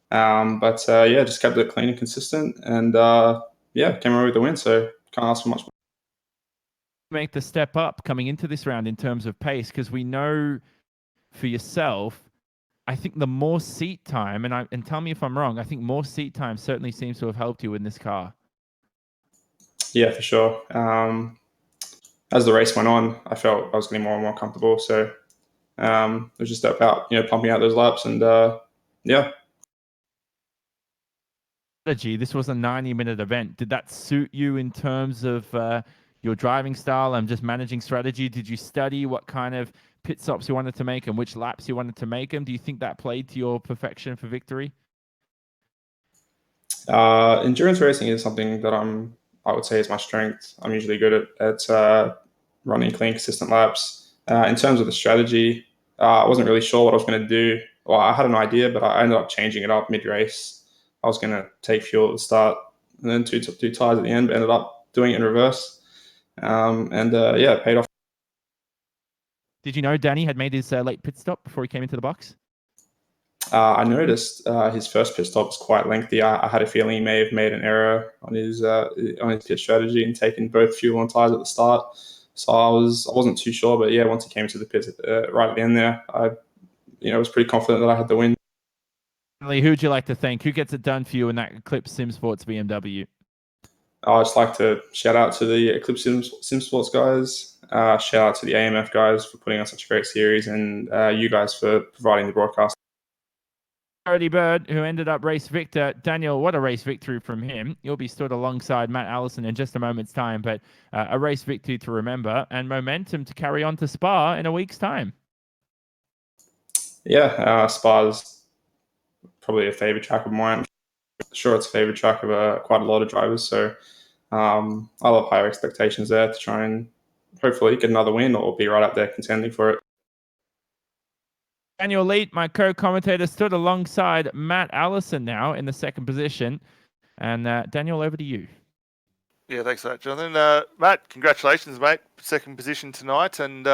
But yeah, just kept it clean and consistent, and yeah, came away with the win, so can't ask for much more. Make the step up coming into this round in terms of pace, because we know for yourself, I think the more seat time, and tell me if I'm wrong, I think more seat time certainly seems to have helped you in this car. Yeah, for sure. as the race went on, I felt I was getting more and more comfortable. So it was just about pumping out those laps, and yeah. Strategy. This was a 90-minute event. Did that suit you in terms of your driving style and just managing strategy? Did you study what kind of pit stops you wanted to make and which laps you wanted to make them? Do you think that played to your perfection for victory? Endurance racing is something that I would say is my strength. I'm usually good at running clean, consistent laps. In terms of the strategy, I wasn't really sure what I was going to do. Well, I had an idea, but I ended up changing it up mid-race. I was going to take fuel at the start and then two tires at the end, but ended up doing it in reverse. Yeah, it paid off. Did you know Danny had made his late pit stop before he came into the box? I noticed his first pit stop was quite lengthy. I had a feeling he may have made an error on his pit strategy and taken both fuel and tires at the start. So I wasn't too sure, but yeah, once he came to the pit right at the end there, I was pretty confident that I had the win. Who would you like to thank? Who gets it done for you in that Eclipse SimSports BMW? I'd just like to shout out to the Eclipse SimSports guys. Shout out to the AMF guys for putting on such a great series, and you guys for providing the broadcast. Cody Bird, who ended up race victor. Daniel, what a race victory from him. You'll be stood alongside Matt Allison in just a moment's time, but a race victory to remember and momentum to carry on to Spa in a week's time. Yeah, Spa's probably a favourite track of mine. Sure, it's a favourite track of quite a lot of drivers, so I love higher expectations there to try and hopefully get another win or be right up there contending for it. Daniel Leet, my co-commentator, stood alongside Matt Allison now in the second position. And Daniel, over to you. Yeah, thanks for that, Jonathan. Matt, congratulations, mate. Second position tonight. And,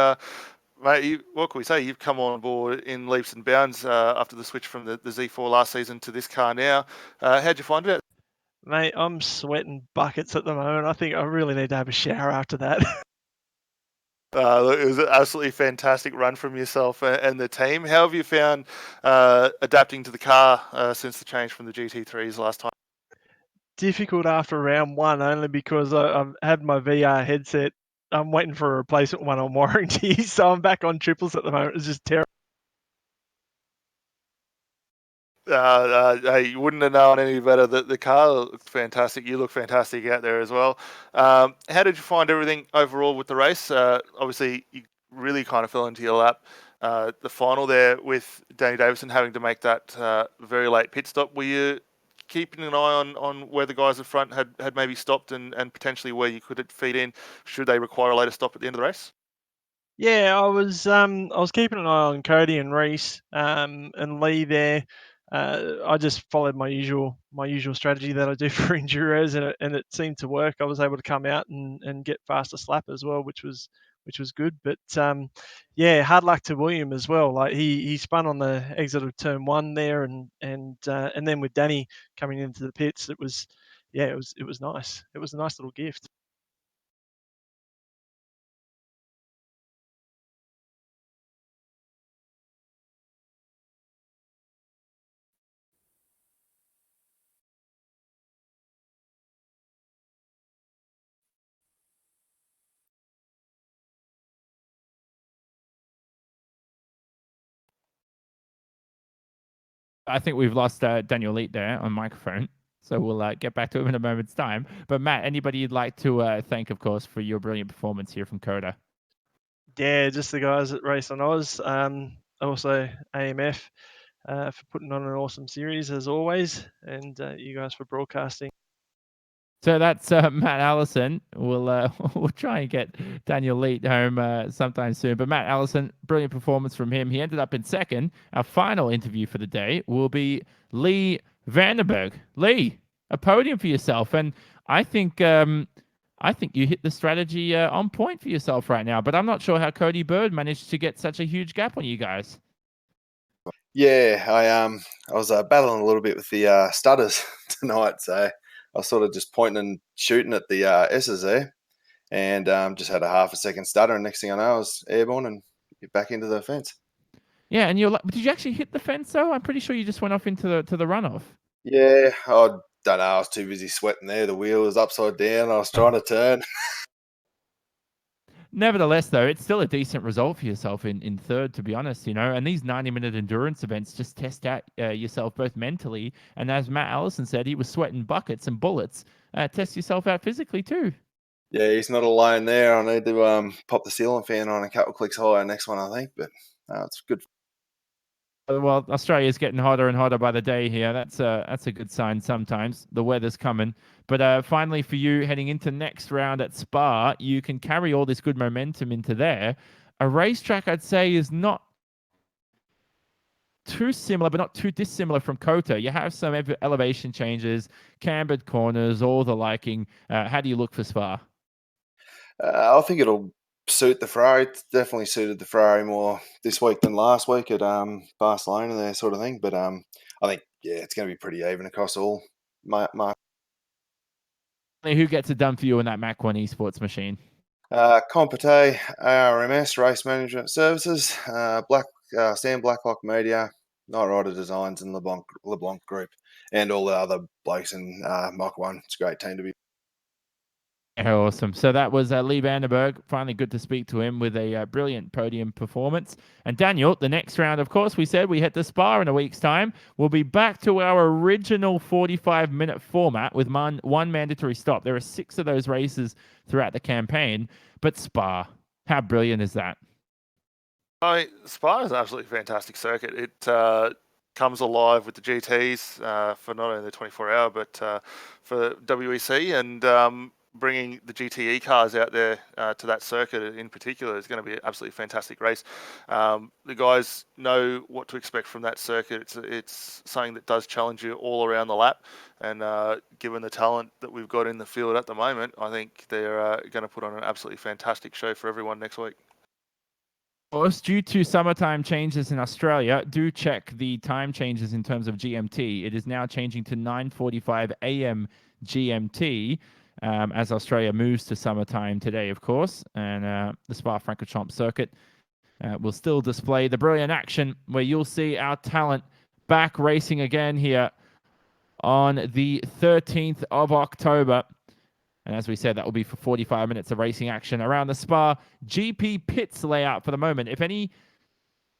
mate, what can we say? You've come on board in leaps and bounds after the switch from the Z4 last season to this car now. How'd you find it? Mate, I'm sweating buckets at the moment. I think I really need to have a shower after that. It was an absolutely fantastic run from yourself and the team. How have you found adapting to the car since the change from the GT3s last time? Difficult after round one, only because I've had my VR headset. I'm waiting for a replacement one on warranty, so I'm back on triples at the moment. It's just terrible. Hey, you wouldn't have known any better. The car looked fantastic. You look fantastic out there as well. How did you find everything overall with the race? Obviously, you really kind of fell into your lap. The final there with Danny Davison having to make that very late pit stop. Were you keeping an eye on where the guys at front had maybe stopped and potentially where you could feed in should they require a later stop at the end of the race? Yeah, I was keeping an eye on Cody and Reese and Lee there. I just followed my usual strategy that I do for enduros, and it seemed to work. I was able to come out and get fastest lap as well, which was good. But yeah, hard luck to William as well. Like he spun on the exit of turn one there, and then with Danny coming into the pits, it was nice. It was a nice little gift. I think we've lost Daniel Leet there on microphone. So we'll get back to him in a moment's time. But Matt, anybody you'd like to thank, of course, for your brilliant performance here from COTA? Yeah, just the guys at Race on Oz. Also AMF for putting on an awesome series as always, and you guys for broadcasting. So that's Matt Allison. We'll try and get Daniel Leet home sometime soon. But Matt Allison, brilliant performance from him. He ended up in second. Our final interview for the day will be Lee Vandenberg. Lee, a podium for yourself, and I think you hit the strategy on point for yourself right now. But I'm not sure how Cody Bird managed to get such a huge gap on you guys. Yeah, I was battling a little bit with the stutters tonight, so I was sort of just pointing and shooting at the S's there, and just had a half a second stutter, and next thing I know, I was airborne and back into the fence. Yeah, and did you actually hit the fence though? I'm pretty sure you just went off into the runoff. Yeah, I don't know. I was too busy sweating there. The wheel was upside down. I was trying to turn. Nevertheless, though, it's still a decent result for yourself in third, to be honest, And these 90-minute endurance events just test out yourself both mentally, and as Matt Allison said, he was sweating buckets and bullets. Test yourself out physically too. Yeah, he's not alone there. I need to pop the ceiling fan on a couple clicks higher next one, I think, but it's good. Well, Australia's getting hotter and hotter by the day here. That's a good sign sometimes. The weather's coming. But finally for you, heading into next round at Spa, you can carry all this good momentum into there. A racetrack, I'd say, is not too similar, but not too dissimilar from COTA. You have some elevation changes, cambered corners, all the liking. How do you look for Spa? I think it'll suit the Ferrari. It's definitely suited the Ferrari more this week than last week at Barcelona, there sort of thing. But I think, yeah, it's going to be pretty even across all. Who gets it done for you in that Mach 1 esports machine? Compete, ARMS, Race Management Services, Sam Blacklock Media, Night Rider Designs, and LeBlanc Group, and all the other blokes in Mach 1. It's a great team to be. Awesome. So that was Lee Vandenberg. Finally good to speak to him with a brilliant podium performance. And Daniel, the next round, of course, we said we head to Spa in a week's time. We'll be back to our original 45-minute format with one mandatory stop. There are 6 of those races throughout the campaign. But Spa, how brilliant is that? Spa is an absolutely fantastic circuit. It comes alive with the GTs for not only the 24-hour, but for WEC, and bringing the GTE cars out there to that circuit in particular is going to be an absolutely fantastic race. The guys know what to expect from that circuit. It's something that does challenge you all around the lap, and given the talent that we've got in the field at the moment, I think they're going to put on an absolutely fantastic show for everyone next week. Of course, due to summertime changes in Australia, do check the time changes in terms of GMT. It is now changing to 9:45 a.m. GMT as Australia moves to summertime today, of course. And the Spa-Francorchamps circuit will still display the brilliant action where you'll see our talent back racing again here on the 13th of October. And as we said, that will be for 45 minutes of racing action around the Spa GP pits layout for the moment. If any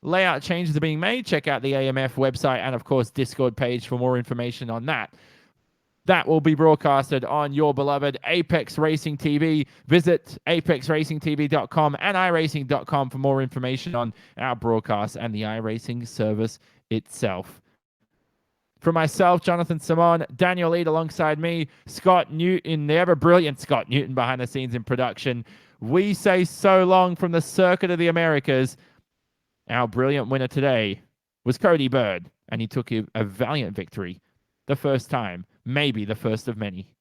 layout changes are being made, check out the AMF website and, of course, Discord page for more information on that. That will be broadcasted on your beloved Apex Racing TV. Visit apexracingtv.com and iRacing.com for more information on our broadcast and the iRacing service itself. For myself, Jonathan Simon, Daniel Eade alongside me, Scott Newton, the ever-brilliant Scott Newton behind the scenes in production. We say so long from the Circuit of the Americas. Our brilliant winner today was Cody Bird, and he took a valiant victory. The first time, maybe the first of many.